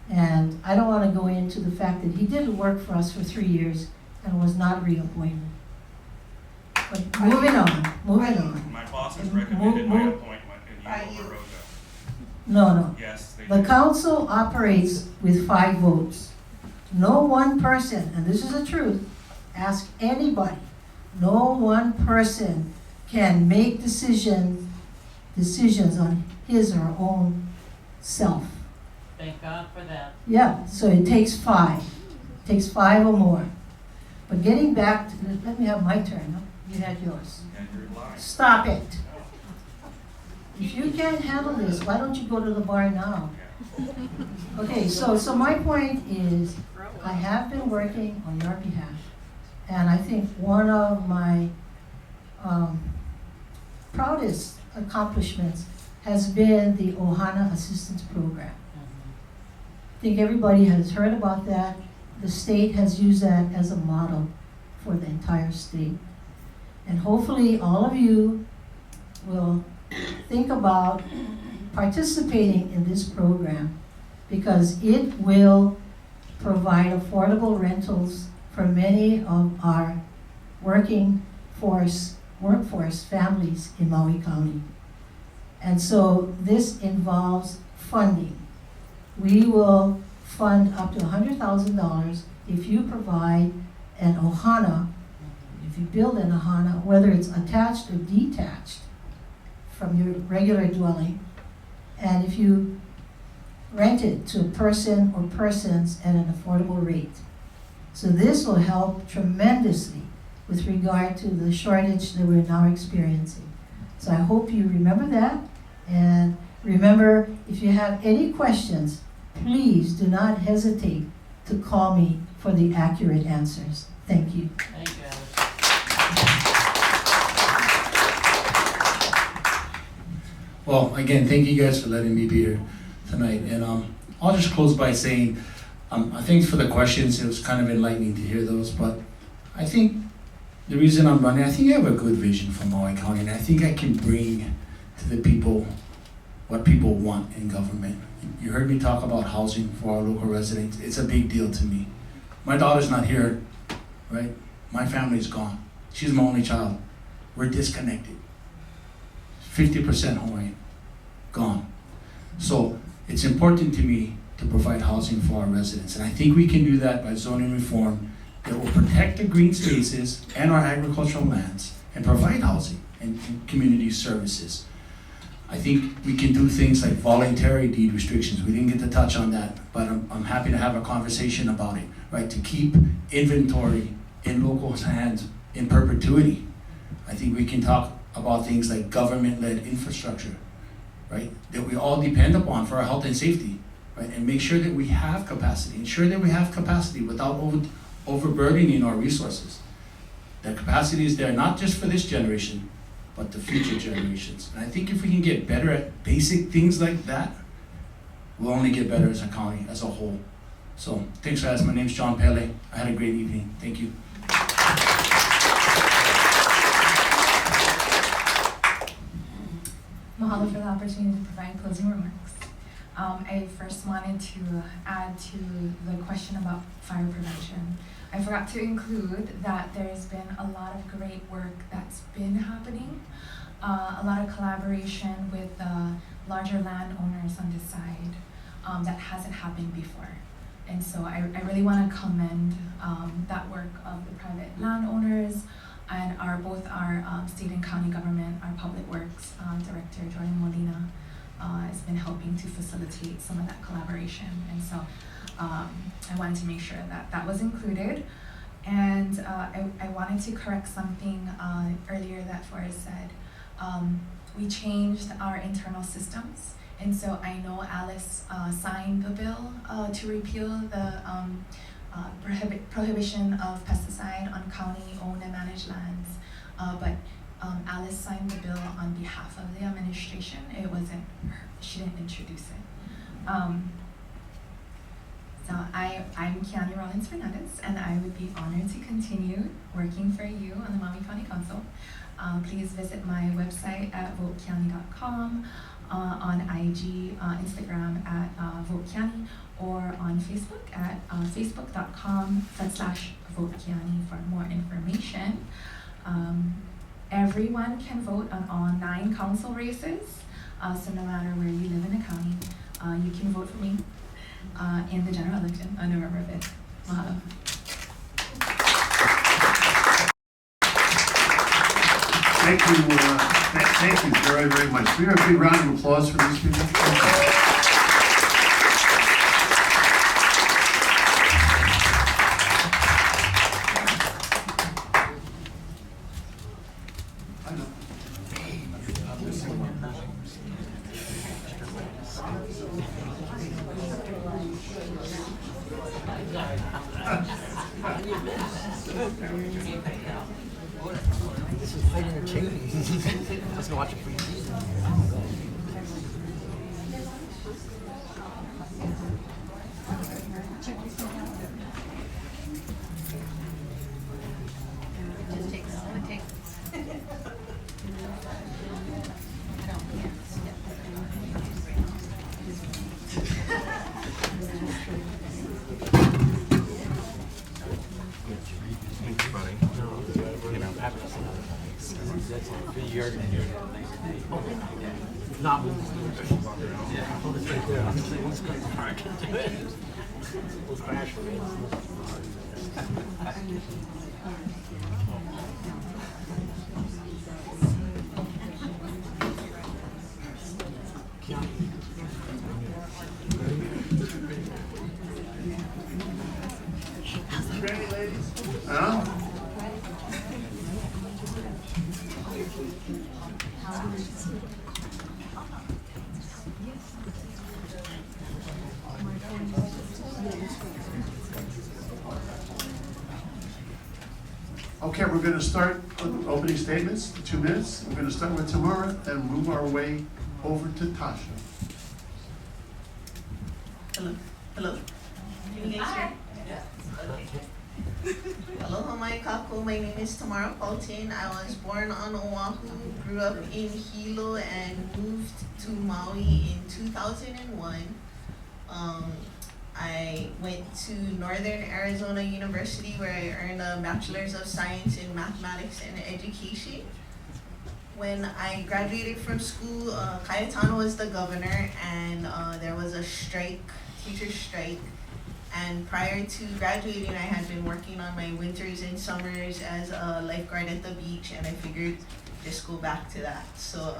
And I don't want to go into the fact that he did work for us for 3 years and was not reappointed. But moving on. My boss has recommended my appointment, and you overrode that. No. Yes, they The did. council operates with 5 votes. No one person, and this is the truth, ask anybody, no one person can make decisions on his or her own self. Thank God for that. Yeah, so it takes 5. It takes 5 or more. But getting back to, let me have my turn. Huh? You had yours. And you're lying. Stop it. If you can't handle this, why don't you go to the bar now? Okay, so my point is, I have been working on your behalf, and I think one of my proudest accomplishments has been the Ohana Assistance Program. I think everybody has heard about that. The state has used that as a model for the entire state. And hopefully all of you will think about participating in this program because it will provide affordable rentals for many of our workforce families in Maui County. And so this involves funding. We will fund up to $100,000 if you provide an ohana, if you build an ohana, whether it's attached or detached from your regular dwelling, and if you rent it to a person or persons at an affordable rate. So this will help tremendously with regard to the shortage that we're now experiencing. So I hope you remember that, and remember, if you have any questions, please do not hesitate to call me for the accurate answers. Thank you. Thank you, Alice. Well, again, thank you guys for letting me be here tonight. And I'll just close by saying, thanks for the questions. It was kind of enlightening to hear those. But I think the reason I'm running, I think I have a good vision for Maui County, and I think I can bring to the people what people want in government. You heard me talk about housing for our local residents. It's a big deal to me. My daughter's not here, right? My family's gone. She's my only child. We're disconnected. 50% Hawaiian, gone. So it's important to me to provide housing for our residents. And I think we can do that by zoning reform that will protect the green spaces and our agricultural lands and provide housing and community services. I think we can do things like voluntary deed restrictions. We didn't get to touch on that, but I'm happy to have a conversation about it, right? To keep inventory in local hands in perpetuity. I think we can talk about things like government-led infrastructure, right? That we all depend upon for our health and safety, right? And make sure that we have capacity, ensure that we have capacity without overburdening our resources. That capacity is there not just for this generation, but the future generations. And I think if we can get better at basic things like that, we'll only get better as a county, as a whole. So thanks guys, my name's John Pele. I had a great evening, thank you. Mahalo for the opportunity to provide closing remarks. I first wanted to add to the question about fire prevention. I forgot to include that there's been a lot of great work that's been happening, a lot of collaboration with larger landowners on this side that hasn't happened before. And so I really want to commend that work of the private landowners and both our state and county government, our public works director, Jordan Molina, has been helping to facilitate some of that collaboration. And so I wanted to make sure that that was included. And I wanted to correct something earlier that Forrest said. We changed our internal systems. And so I know Alice signed the bill to repeal the prohibition of pesticide on county-owned and managed lands. But Alice signed the bill on behalf of the administration. It wasn't her, she didn't introduce it. So I'm Kiani Rollins Fernandez, and I would be honored to continue working for you on the Maui County Council. Please visit my website at votekiani.com, on IG, Instagram at votekiani, or on Facebook at facebook.com/votekiani for more information. Everyone can vote on all 9 council races, so no matter where you live in the county, you can vote for me in the general election on November 5th. Mahalo. Thank you, thank you very, very much. Can we have a big round of applause for these people? You're Ready, ladies? Huh? Okay, we're going to start with opening statements, 2 minutes. We're going to start with Tamara and move our way over to Tasha. Hello. Hello. Can you guys hear? Yes. Okay. Aloha mai kakou. My name is Tamara Paultin. I was born on Oahu, grew up in Hilo, and moved to Maui in 2001. I went to Northern Arizona University where I earned a Bachelor's of Science in Mathematics and Education. When I graduated from school, Cayetano was the governor, and there was a strike, teacher strike. And prior to graduating, I had been working on my winters and summers as a lifeguard at the beach, and I figured just go back to that. So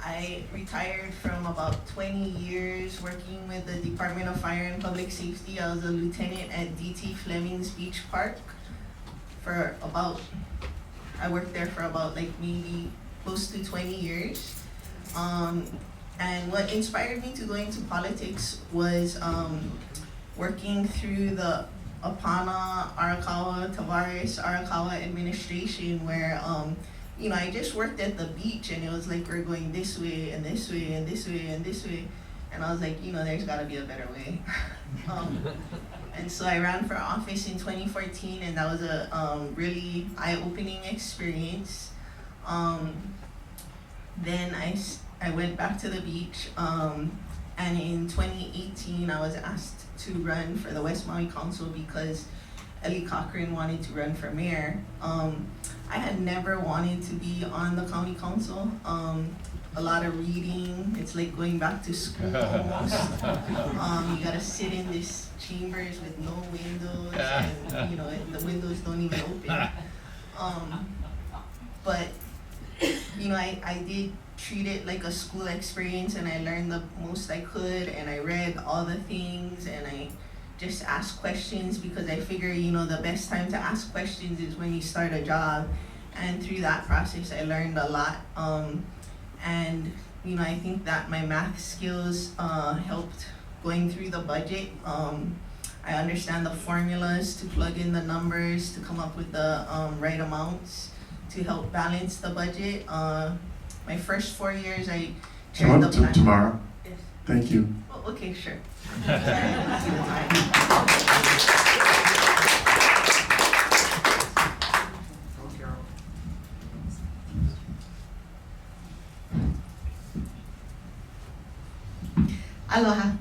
I retired from about 20 years working with the Department of Fire and Public Safety. I was a lieutenant at DT Fleming's Beach Park for about, I worked there for about like maybe close to 20 years. And what inspired me to go into politics was working through the Apana, Arakawa, Tavares, Arakawa administration where you know, I just worked at the beach and it was like we're going this way and this way and this way and this way. And I was like, you know, there's gotta be a better way. And so I ran for office in 2014 and that was a really eye-opening experience. Then I went back to the beach and in 2018 I was asked to run for the West Maui Council because Ellie Cochran wanted to run for mayor. I had never wanted to be on the county council. A lot of reading, it's like going back to school almost. You gotta sit in these chambers with no windows and you know, the windows don't even open. But you know, I did treat it like a school experience and I learned the most I could and I read all the things and I just asked questions because I figure, you know, the best time to ask questions is when you start a job. And through that process, I learned a lot. And, you know, I think that my math skills helped going through the budget. I understand the formulas to plug in the numbers, to come up with the right amounts, to help balance the budget. My first 4 years, I chaired the plan. Tamara, Yes. thank you. Oh, okay, sure. Aloha.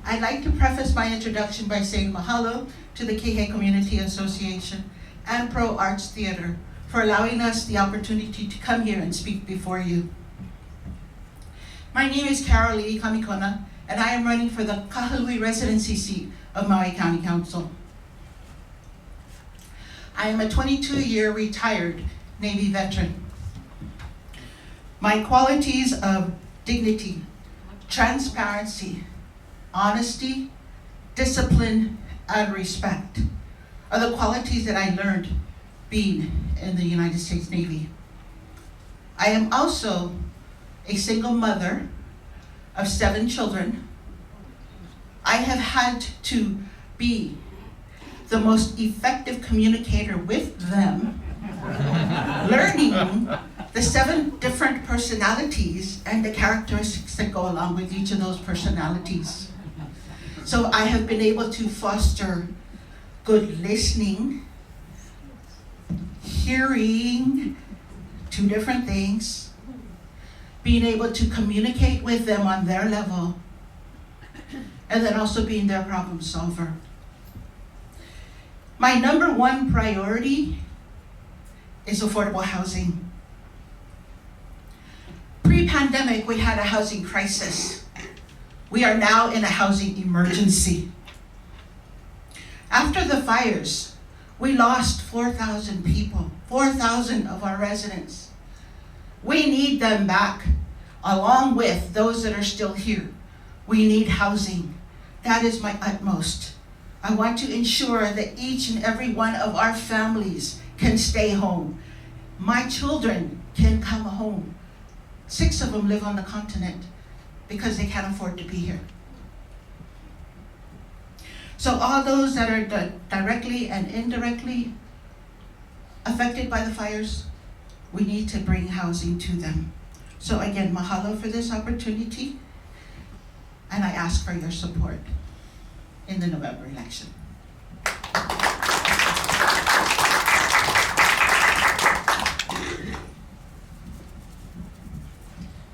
I'd like to preface my introduction by saying mahalo to the KCA Community Association and Pro Arts Theater for allowing us the opportunity to come here and speak before you. My name is Carol Lee Kamikona, and I am running for the Kahului residency seat of Maui County Council. I am a 22-year retired Navy veteran. My qualities of dignity, transparency, honesty, discipline, and respect are the qualities that I learned being in the United States Navy. I am also a single mother of 7 children. I have had to be the most effective communicator with them, learning the 7 different personalities and the characteristics that go along with each of those personalities. So I have been able to foster good listening, hearing, 2 different things, being able to communicate with them on their level, and then also being their problem solver. My number 1 priority is affordable housing. Pre-pandemic, we had a housing crisis. We are now in a housing emergency. After the fires, we lost 4,000 people, 4,000 of our residents. We need them back, along with those that are still here. We need housing. That is my utmost. I want to ensure that each and every one of our families can stay home. My children can come home. 6 of them live on the continent because they can't afford to be here. So all those that are directly and indirectly affected by the fires, we need to bring housing to them. So again, mahalo for this opportunity, and I ask for your support in the November election.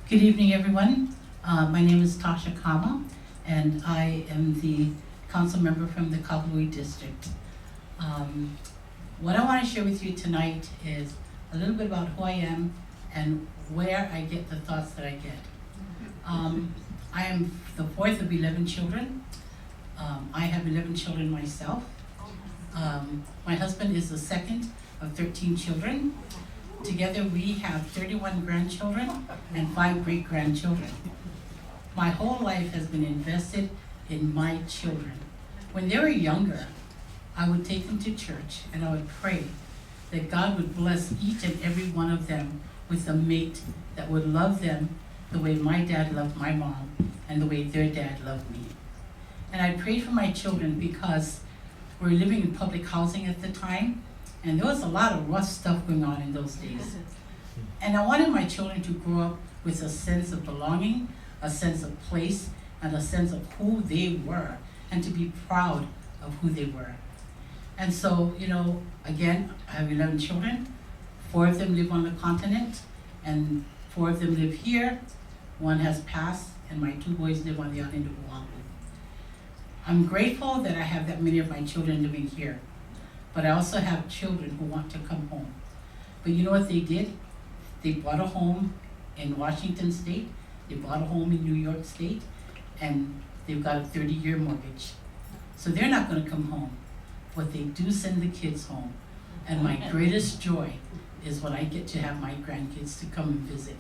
Good evening, everyone. My name is Tasha Kama, and I am the council member from the Kahului district. What I want to share with you tonight is a little bit about who I am and where I get the thoughts that I get. I am the 4th of 11 children. I have 11 children myself. My husband is the 2nd of 13 children. Together we have 31 grandchildren and 5 great-grandchildren. My whole life has been invested in my children. When they were younger, I would take them to church and I would pray that God would bless each and every one of them with a mate that would love them the way my dad loved my mom and the way their dad loved me. And I prayed for my children because we were living in public housing at the time, and there was a lot of rough stuff going on in those days. And I wanted my children to grow up with a sense of belonging, a sense of place, and a sense of who they were, and to be proud of who they were. And so, you know, again, I have 11 children. 4 of them live on the continent, and 4 of them live here. 1 has passed, and my 2 boys live on the island of Oahu. I'm grateful that I have that many of my children living here, but I also have children who want to come home. But you know what they did? They bought a home in Washington State, they bought a home in New York State, and they've got a 30-year mortgage. So they're not gonna come home, but they do send the kids home. And my greatest joy is when I get to have my grandkids to come and visit.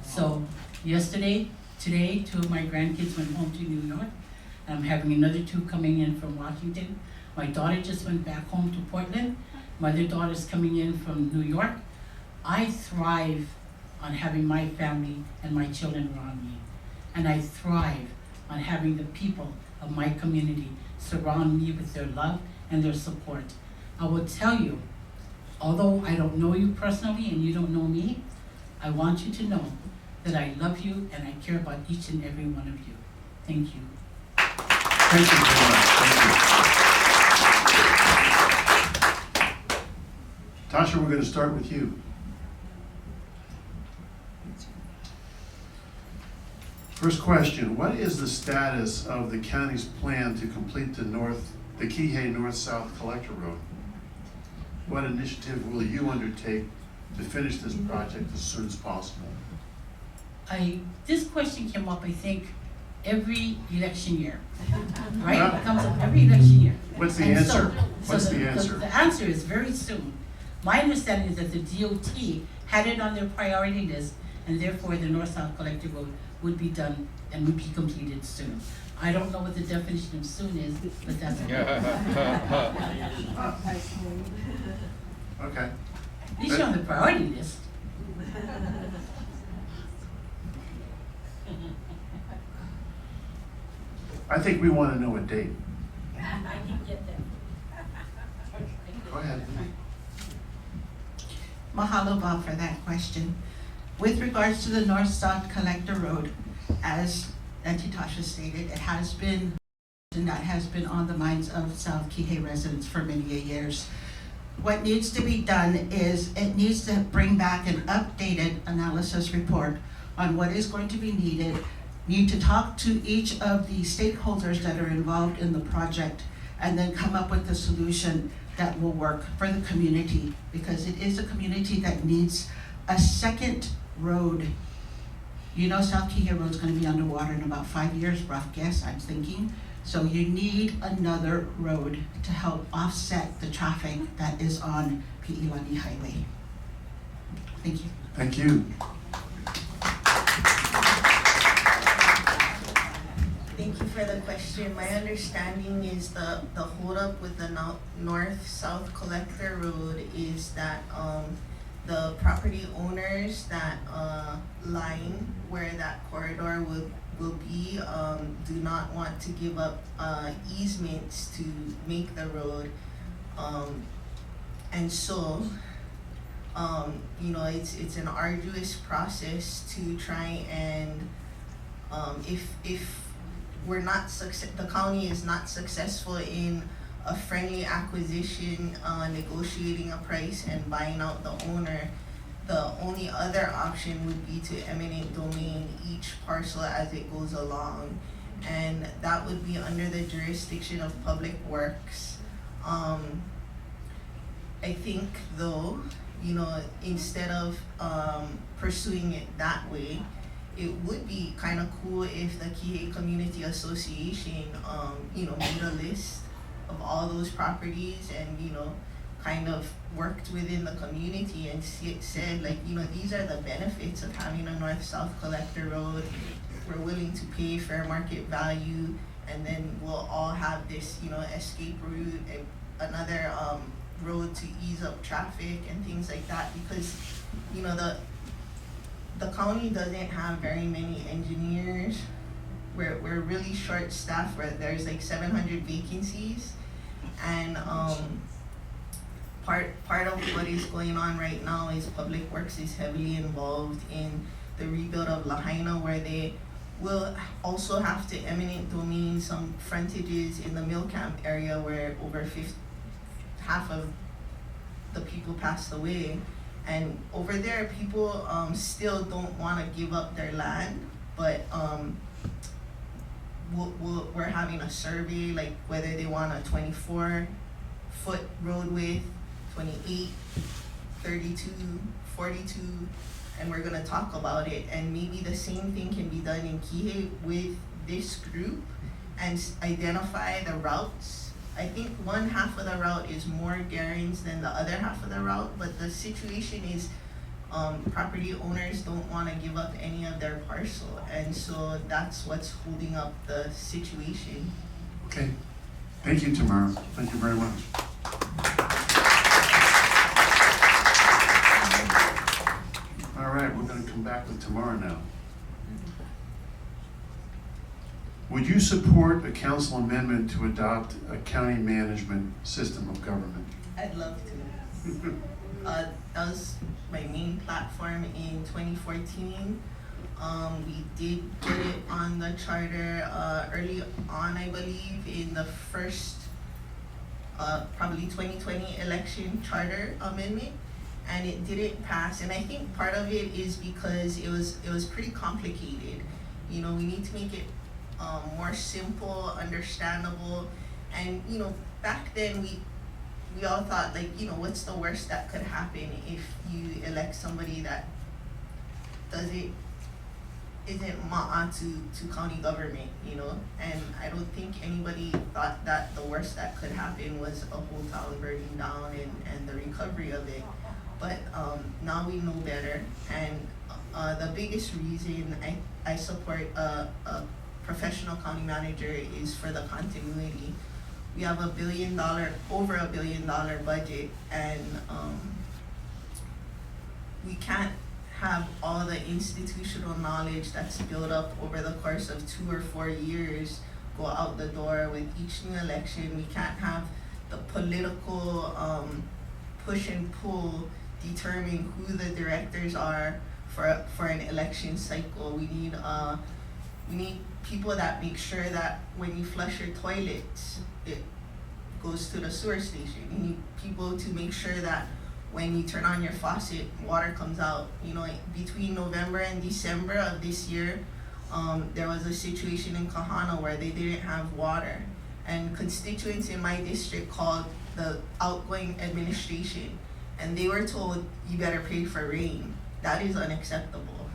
So today, 2 of my grandkids went home to New York. I'm having another 2 coming in from Washington. My daughter just went back home to Portland. My other daughter's coming in from New York. I thrive on having my family and my children around me. And I thrive on having the people of my community surround me with their love and their support. I will tell you, although I don't know you personally and you don't know me, I want you to know that I love you and I care about each and every one of you. Thank you. Thank you very much. Thank you. Tasha, we're going to start with you. First question, what is the status of the county's plan to complete the Kihei North-South Collector Road? What initiative will you undertake to finish this project as soon as possible? This question came up, I think, every election year, right? Yeah. It comes up every election year. What's the And answer? so What's the the answer? The answer is very soon. My understanding is that the DOT had it on their priority list, and therefore the North-South Collector Road would be done and would be completed soon. I don't know what the definition of soon is, but that's okay. Okay. At least you're on the priority list. I think we want to know a date. I can get that. Go ahead. Mahalo, Bob, for that question. With regards to the North-South Collector Road, as Auntie Tasha stated, it has been, and that has been on the minds of South Kihei residents for many years. What needs to be done is it needs to bring back an updated analysis report on what is going to be needed. Need to talk to each of the stakeholders that are involved in the project and then come up with a solution that will work for the community, because it is a community that needs a second road You know South Kihei Road's gonna be underwater in about 5 years, rough guess, I'm thinking. So you need another road to help offset the traffic that is on Pi'ilani Highway. Thank you. Thank you. Thank you for the question. My understanding is the holdup with the north-south collector road is that the property owners that line where that corridor will be do not want to give up easements to make the road, and so you know it's an arduous process to try and if we're not the county is not successful in a friendly acquisition, negotiating a price and buying out the owner, the only other option would be to eminent domain each parcel as it goes along, and that would be under the jurisdiction of Public Works. I think though, you know, instead of pursuing it that way, it would be kind of cool if the Kihei Community Association, you know, made a list of all those properties and, you know, kind of worked within the community and said, like, you know, these are the benefits of having a north-south collector road. We're willing to pay fair market value, and then we'll all have this, you know, escape route, another road to ease up traffic and things like that, because, you know, the county doesn't have very many engineers. We're really short staffed, where there's like 700 vacancies, and part of what is going on right now is Public Works is heavily involved in the rebuild of Lahaina, where they will also have to eminent domain some frontages in the mill camp area where half of the people passed away. And over there, people still don't want to give up their land, but we're having a survey, like whether they want a 24-foot road width, 28, 32, 42, and we're gonna talk about it. And maybe the same thing can be done in Kihei with this group and identify the routes. I think one half of the route is more Garins than the other half of the route, but the situation is property owners don't want to give up any of their parcel, and so that's what's holding up the situation. Okay. Thank you, Tamara. Thank you very much. All right, we're going to come back with Tamara now. Would you support a council amendment to adopt a county management system of government? I'd love to. That was my main platform in 2014. We did put it on the charter early on, I believe, in the first probably 2020 election charter amendment, and it didn't pass. And I think part of it is because it was pretty complicated. You know, we need to make it more simple, understandable, and you know, back then we all thought, like, you know, what's the worst that could happen if you elect somebody that isn't ma'a to county government, you know? And I don't think anybody thought that the worst that could happen was a whole town burning down and the recovery of it. But now we know better, and the biggest reason I support a professional county manager is for the continuity. We have over $1 billion budget, and we can't have all the institutional knowledge that's built up over the course of 2 or 4 years go out the door with each new election. We can't have the political push and pull determine who the directors are for an election cycle. We need people that make sure that when you flush your toilets, it goes to the sewer station. You need people to make sure that when you turn on your faucet, water comes out. You know, between November and December of this year, there was a situation in Kahana where they didn't have water, and constituents in my district called the outgoing administration, and they were told, you better pay for rain. That is unacceptable.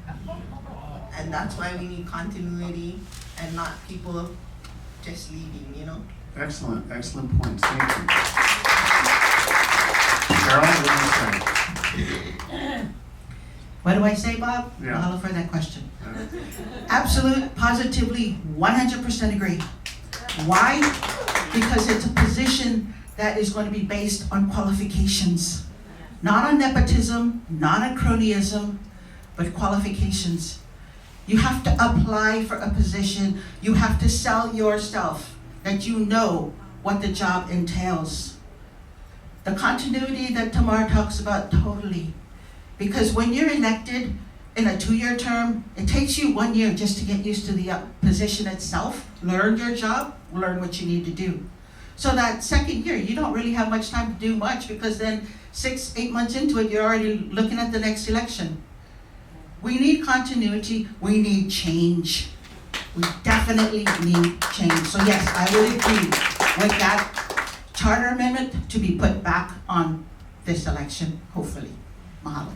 And that's why we need continuity and not people just leaving, you know? Excellent, excellent points, thank you. Carol, what do you say? What do I say, Bob? Yeah. Mahalo for that question. Absolute, positively, 100% agree. Why? Because it's a position that is going to be based on qualifications. Not on nepotism, not on cronyism, but qualifications. You have to apply for a position. You have to sell yourself, that you know what the job entails. The continuity that Tamar talks about, totally. Because when you're elected in a 2-year term, it takes you 1 year just to get used to the position itself, learn your job, learn what you need to do. So that second year, you don't really have much time to do much, because then 6-8 months into it, you're already looking at the next election. We need continuity, we need change. We definitely need change. So yes, I would agree with that charter amendment to be put back on this election, hopefully. Mahalo.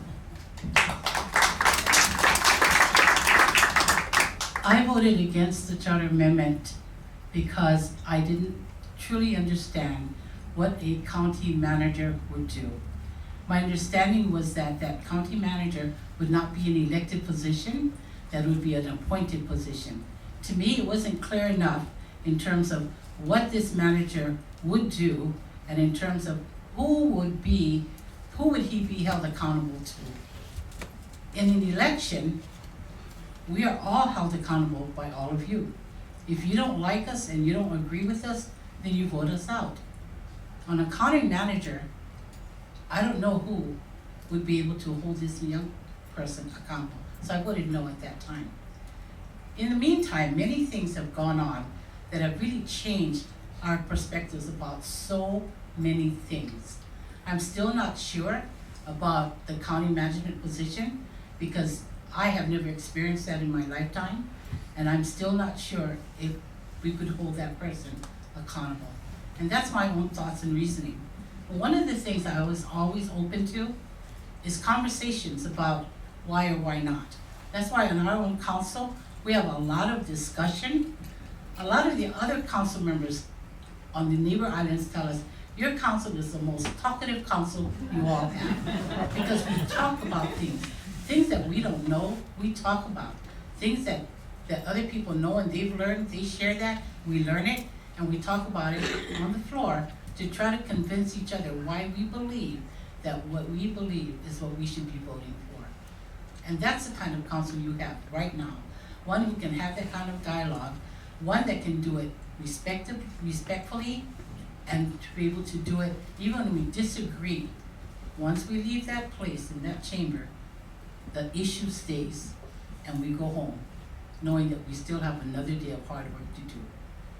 I voted against the charter amendment because I didn't truly understand what a county manager would do. My understanding was that that county manager would not be an elected position, that would be an appointed position. To me, it wasn't clear enough in terms of what this manager would do and in terms of who would he be held accountable to. In an election, we are all held accountable by all of you. If you don't like us and you don't agree with us, then you vote us out. On a county manager, I don't know who would be able to hold this young person accountable. So I voted no at that time. In the meantime, many things have gone on that have really changed our perspectives about so many things. I'm still not sure about the county management position because I have never experienced that in my lifetime, and I'm still not sure if we could hold that person accountable. And that's my own thoughts and reasoning. But one of the things I was always open to is conversations about why or why not. That's why on our own council, we have a lot of discussion. A lot of the other council members on the neighbor islands tell us, your council is the most talkative council you all have. Because we talk about things that we don't know, we talk about. Things that other people know and they've learned, they share that, we learn it, and we talk about it on the floor to try to convince each other why we believe that what we believe is what we should be voting for. And that's the kind of council you have right now. One who can have that kind of dialogue, one that can do it respectfully, and to be able to do it even when we disagree. Once we leave that place, in that chamber, the issue stays, and we go home, knowing that we still have another day of hard work to do.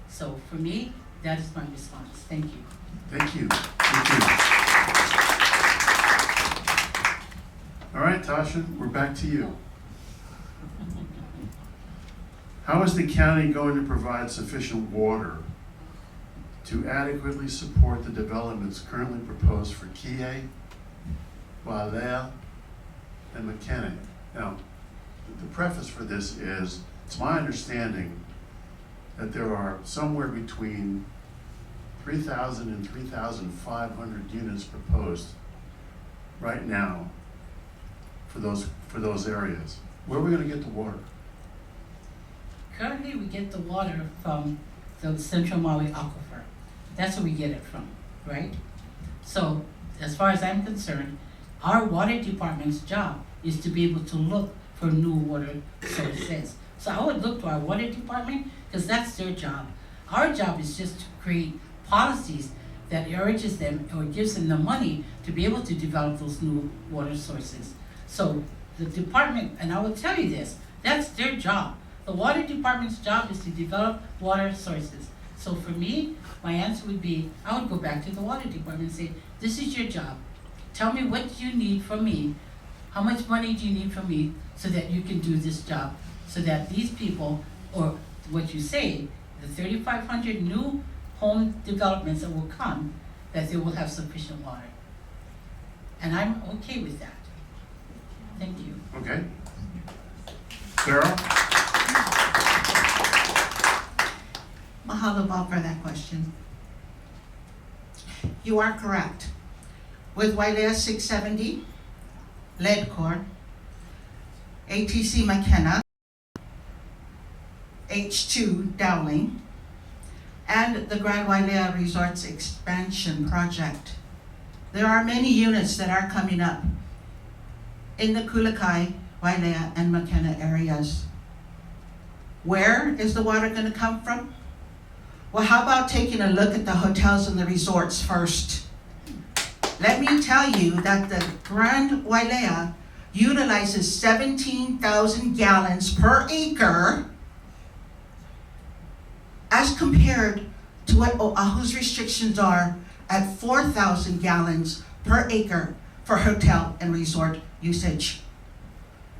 So for me, that is my response. Thank you. Thank you. Thank you. All right, Tasha, we're back to you. How is the county going to provide sufficient water to adequately support the developments currently proposed for KCA, Wailuku, and McKinney? Now, the preface for this is, it's my understanding that there are somewhere between 3,000 and 3,500 units proposed right now for those areas. Where are we going to get the water? Currently, we get the water from the Central Maui Aquifer. That's where we get it from, right? So, as far as I'm concerned, our water department's job is to be able to look for new water sources. So I would look to our water department because that's their job. Our job is just to create policies that urges them or gives them the money to be able to develop those new water sources. So the department, and I will tell you this, that's their job. The water department's job is to develop water sources. So for me, my answer would be, I would go back to the water department and say, this is your job. Tell me what you need from me. How much money do you need from me so that you can do this job? So that these people, or what you say, the 3,500 new home developments that will come, that they will have sufficient water. And I'm okay with that. Thank you. Okay. Sarah? Mahalo Bob for that question. You are correct. With Wailea 670, Lead Core, ATC McKenna, H2 Dowling, and the Grand Wailea Resorts Expansion Project, there are many units that are coming up in the Kulakai, Wailea, and McKenna areas. Where is the water going to come from? Well, how about taking a look at the hotels and the resorts first? Let me tell you that the Grand Wailea utilizes 17,000 gallons per acre as compared to what Oahu's restrictions are at 4,000 gallons per acre for hotel and resort usage.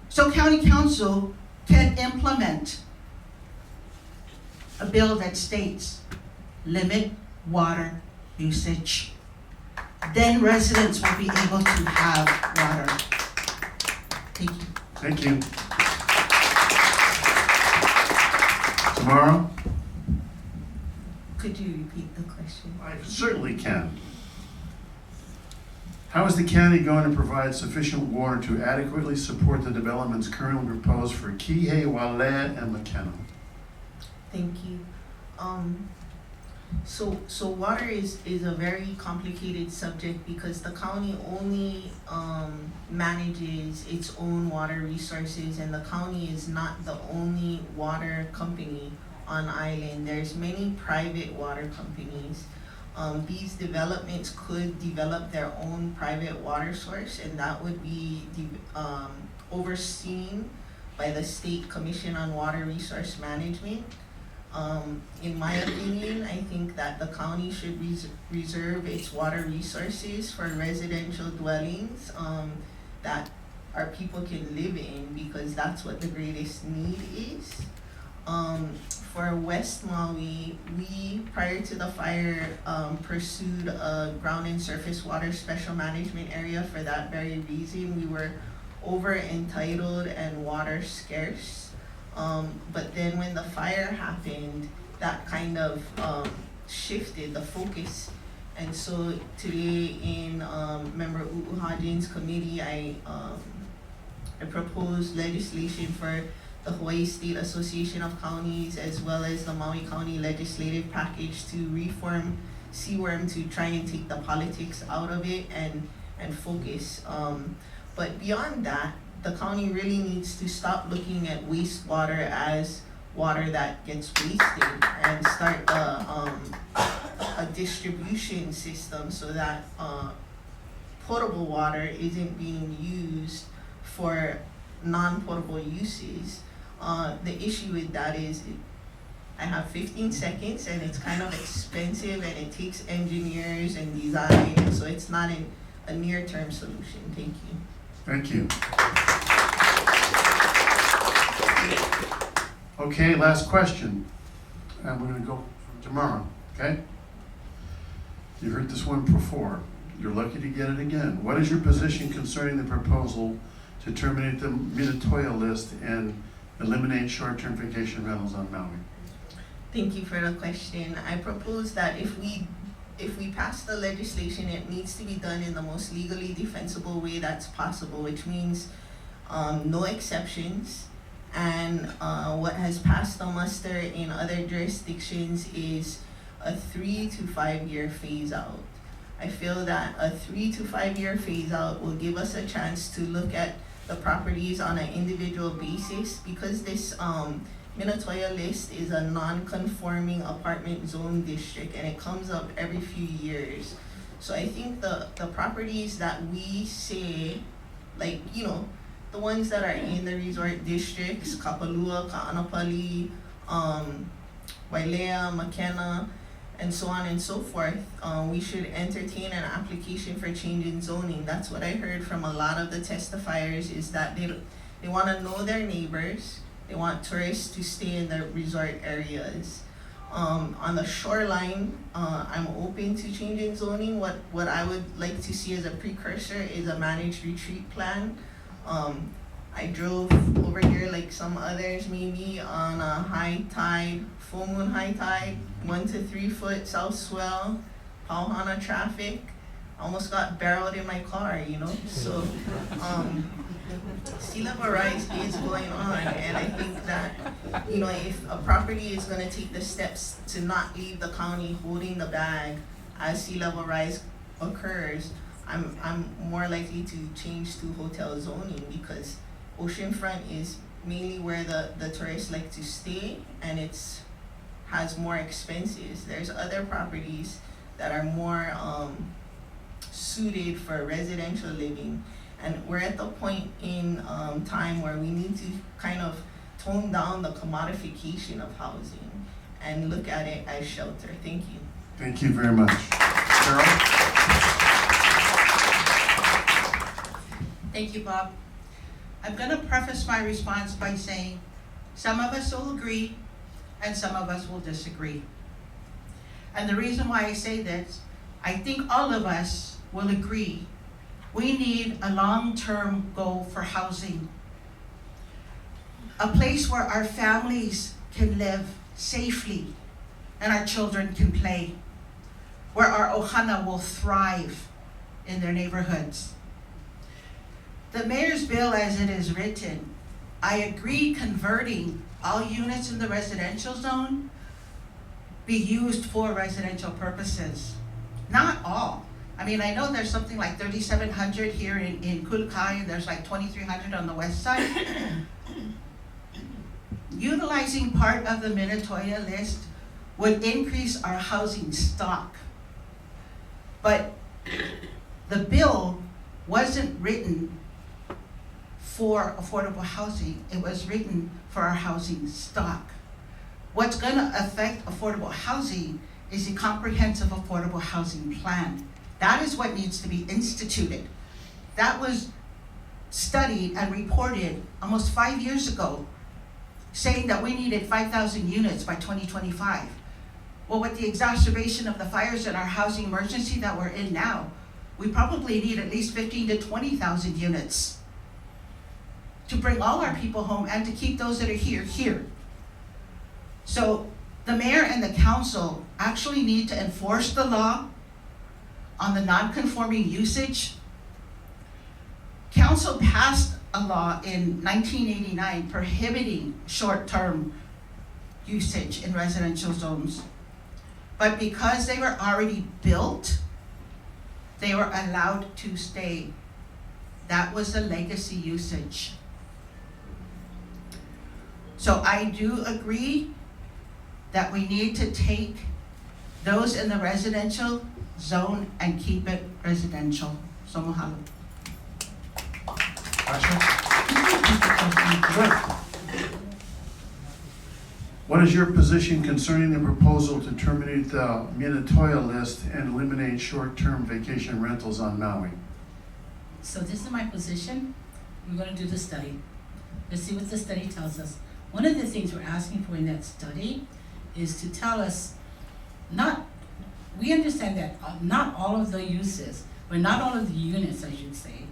So County Council can implement a bill that states limit water usage. Then residents will be able to have water. Thank you. Thank you. Tomorrow? Could you repeat the question? I certainly can. How is the county going to provide sufficient water to adequately support the developments currently proposed for Kihei, Wailea, and McKenna? Thank you. So water is a very complicated subject because the county only manages its own water resources, and the county is not the only water company on island. There's many private water companies. These developments could develop their own private water source, and that would be overseen by the State Commission on Water Resource Management. In my opinion, I think that the county should reserve its water resources for residential dwellings that our people can live in, because that's what the greatest need is. For West Maui, we, prior to the fire, pursued a ground and surface water special management area for that very reason. We were over entitled and water scarce. But then when the fire happened, that kind of shifted the focus. And so today in Member Uuhajin's committee, I proposed legislation for the Hawaii State Association of Counties as well as the Maui County Legislative Package to reform CWRM to try and take the politics out of it and focus. But beyond that, the county really needs to stop looking at wastewater as water that gets wasted and start a distribution system so that potable water isn't being used for non-potable uses. The issue with that is I have 15 seconds and it's kind of expensive and it takes engineers and design, so it's not a near-term solution. Thank you. Thank you. Okay, last question. And we're going to go tomorrow, okay? You heard this one before. You're lucky to get it again. What is your position concerning the proposal to terminate the Minatoya list and eliminate short-term vacation rentals on Maui? Thank you for the question. I propose that if we pass the legislation, it needs to be done in the most legally defensible way that's possible, which means no exceptions. And what has passed the muster in other jurisdictions is a 3 to 5 year phase out. I feel that a 3 to 5 year phase out will give us a chance to look at the properties on an individual basis, because this Minatoya list is a non-conforming apartment zone district and it comes up every few years. So I think the properties that we say, like, you know, the ones that are in the resort districts, Kapalua, Ka'anapali, Wailea, McKenna, and so on and so forth, we should entertain an application for change in zoning. That's what I heard from a lot of the testifiers, is that they want to know their neighbors. They want tourists to stay in the resort areas. On the shoreline, I'm open to change in zoning. What I would like to see as a precursor is a managed retreat plan. I drove over here like some others maybe on a high tide, full moon high tide, 1 to 3 foot south swell, Pauhana traffic. Almost got barreled in my car, you know? So, sea level rise is going on, and I think that, you know, if a property is gonna take the steps to not leave the county holding the bag as sea level rise occurs, I'm more likely to change to hotel zoning, because oceanfront is mainly where the tourists like to stay, and has more expenses. There's other properties that are more suited for residential living, and we're at the point in time where we need to kind of tone down the commodification of housing and look at it as shelter. Thank you. Thank you very much. Carol? Thank you, Bob. I'm gonna preface my response by saying, some of us will agree and some of us will disagree. And the reason why I say this, I think all of us will agree we need a long-term goal for housing. A place where our families can live safely and our children can play. Where our ohana will thrive in their neighborhoods. The mayor's bill as it is written, I agree converting all units in the residential zone be used for residential purposes. Not all. I mean, I know there's something like 3,700 here in Kahului, and there's like 2,300 on the west side. Utilizing part of the Minatoya list would increase our housing stock. But the bill wasn't written for affordable housing. It was written for our housing stock. What's gonna affect affordable housing is a comprehensive affordable housing plan. That is what needs to be instituted. That was studied and reported almost 5 years ago, saying that we needed 5,000 units by 2025. Well, with the exacerbation of the fires and our housing emergency that we're in now, we probably need at least 15 to 20,000 units to bring all our people home and to keep those that are here. So the mayor and the council actually need to enforce the law on the non-conforming usage. Council passed a law in 1989 prohibiting short-term usage in residential zones. But because they were already built, they were allowed to stay. That was the legacy usage. So I do agree that we need to take those in the residential zone and keep it residential. So mahalo. What is your position concerning the proposal to terminate the Minatoya list and eliminate short-term vacation rentals on Maui? So this is my position. We're gonna do the study. Let's see what the study tells us. One of the things we're asking for in that study is to tell us, we understand that not all of the uses, or not all of the units, I should say,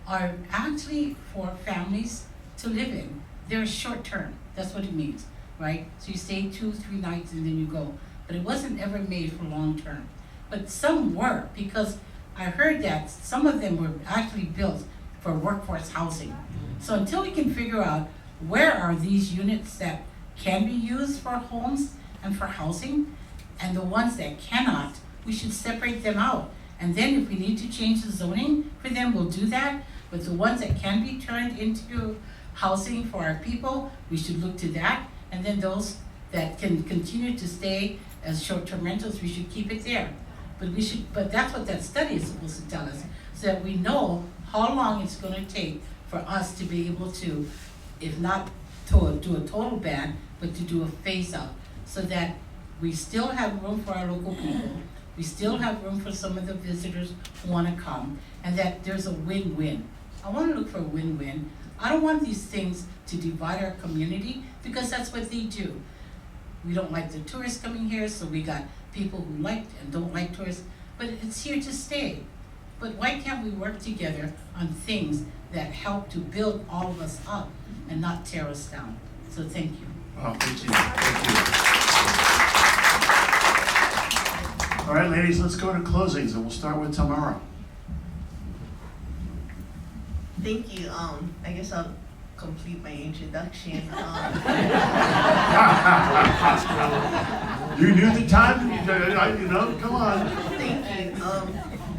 are actually for families to live in. They're short term, that's what it means, right? So you stay 2-3 nights and then you go. But it wasn't ever made for long term. But some were, because I heard that some of them were actually built for workforce housing. So until we can figure out where are these units that can be used for homes and for housing, and the ones that cannot, we should separate them out. And then if we need to change the zoning for them, we'll do that. But the ones that can be turned into housing for our people, we should look to that. And then those that can continue to stay as short-term rentals, we should keep it there. But that's what that study is supposed to tell us, so that we know how long it's gonna take for us to be able to, if not to do a total ban, but to do a phase out, so that we still have room for our local people, we still have room for some of the visitors who wanna come, and that there's a win-win. I wanna look for a win-win. I don't want these things to divide our community, because that's what they do. We don't like the tourists coming here, so we got people who like and don't like tourists, but it's here to stay. but why can't we work together on things that help to build all of us up and not tear us down? So thank you. Well, thank you. Thank you. All right, ladies, let's go to closings, and we'll start with Tamara. Thank you. I guess I'll complete my introduction. You knew the time, you know, come on. Thank you.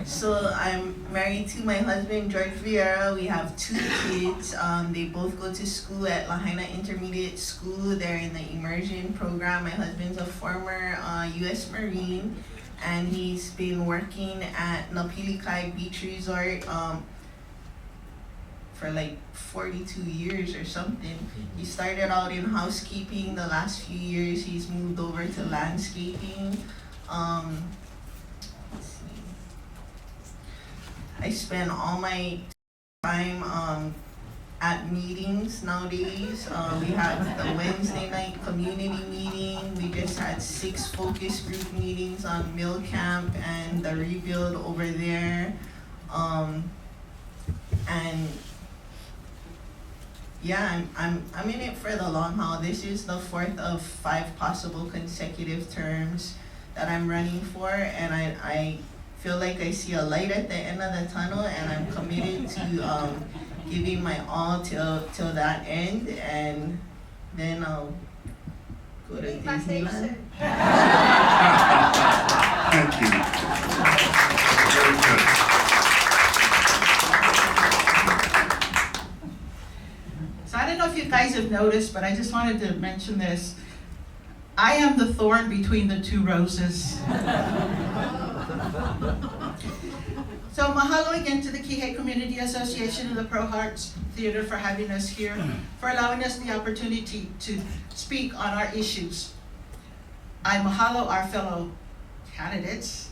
So I'm married to my husband, George Vieira. We have 2 kids. They both go to school at Lahaina Intermediate School. They're in the immersion program. My husband's a former U.S. Marine, and he's been working at Napilikai Beach Resort for like 42 years or something. He started out in housekeeping. The last few years, he's moved over to landscaping. Let's see. I spend all my time at meetings nowadays. We have the Wednesday night community meeting. We just had 6 focus group meetings on Mill Camp and the rebuild over there. And yeah, I'm in it for the long haul. This is the 4th of 5 possible consecutive terms that I'm running for, and I feel like I see a light at the end of the tunnel, and I'm committed to giving my all till that end, and then I'll go to Disneyland. Thank you. Very good. So I don't know if you guys have noticed, but I just wanted to mention this. I am the thorn between the 2 roses. So mahalo again to the Kihei Community Association and the Pro Hearts Theater for having us here, for allowing us the opportunity to speak on our issues. I mahalo our fellow candidates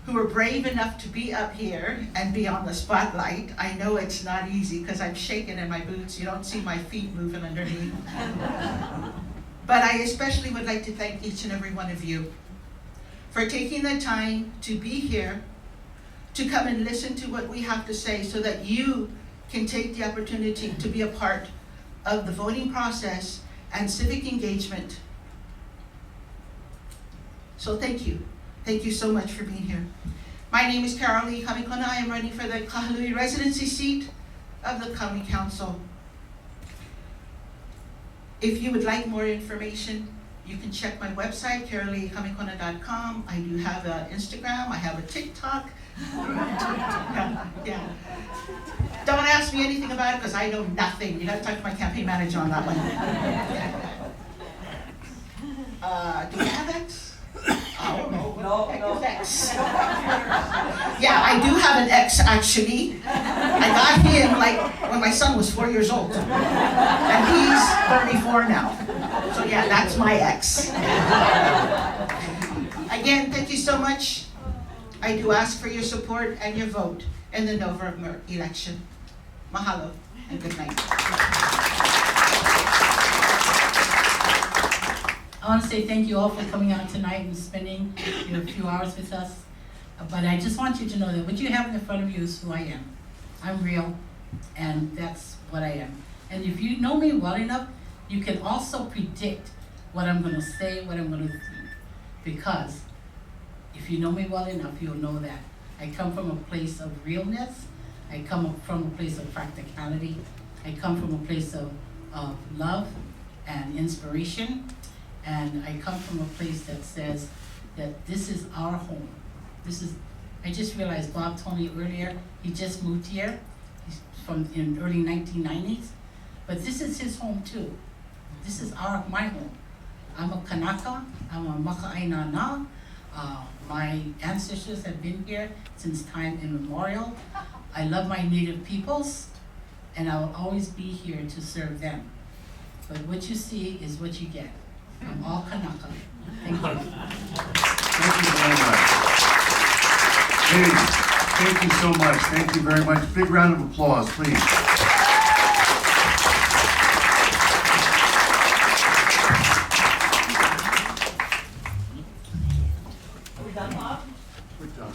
who are brave enough to be up here and be on the spotlight. I know it's not easy because I'm shaking in my boots. You don't see my feet moving underneath. But I especially would like to thank each and every one of you for taking the time to be here, to come and listen to what we have to say so that you can take the opportunity to be a part of the voting process and civic engagement. So thank you. Thank you so much for being here. My name is Kahului Kamikona. I am running for the Kahului residency seat of the County Council. If you would like more information, you can check my website, kahulikamikona.com. I do have an Instagram, I have a TikTok. Yeah. Don't ask me anything about it because I know nothing. You gotta talk to my campaign manager on that one. Do we have X? I don't know. What the heck is X? Yeah, I do have an X actually. I got him like when my son was 4 years old. And he's 34 now. So yeah, that's my X. Again, thank you so much. I do ask for your support and your vote in the November election. Mahalo and good night. I want to say thank you all for coming out tonight and spending a few hours with us. But I just want you to know that what you have in front of you is who I am. I'm real, and that's what I am. And if you know me well enough, you can also predict what I'm going to say, what I'm going to think. Because if you know me well enough, you'll know that I come from a place of realness. I come from a place of practicality. I come from a place of love and inspiration. And I come from a place that says that this is our home. I just realized Bob told me earlier, he just moved here. He's from in early 1990s. But this is his home too. This is my home. I'm a Kanaka, I'm a Maka'ainana. My ancestors have been here since time immemorial. I love my native peoples, and I will always be here to serve them. But what you see is what you get. I'm all Kanaka. Thank you. Thank you very much. Ladies, thank you so much. Thank you very much. Big round of applause, please. Good job.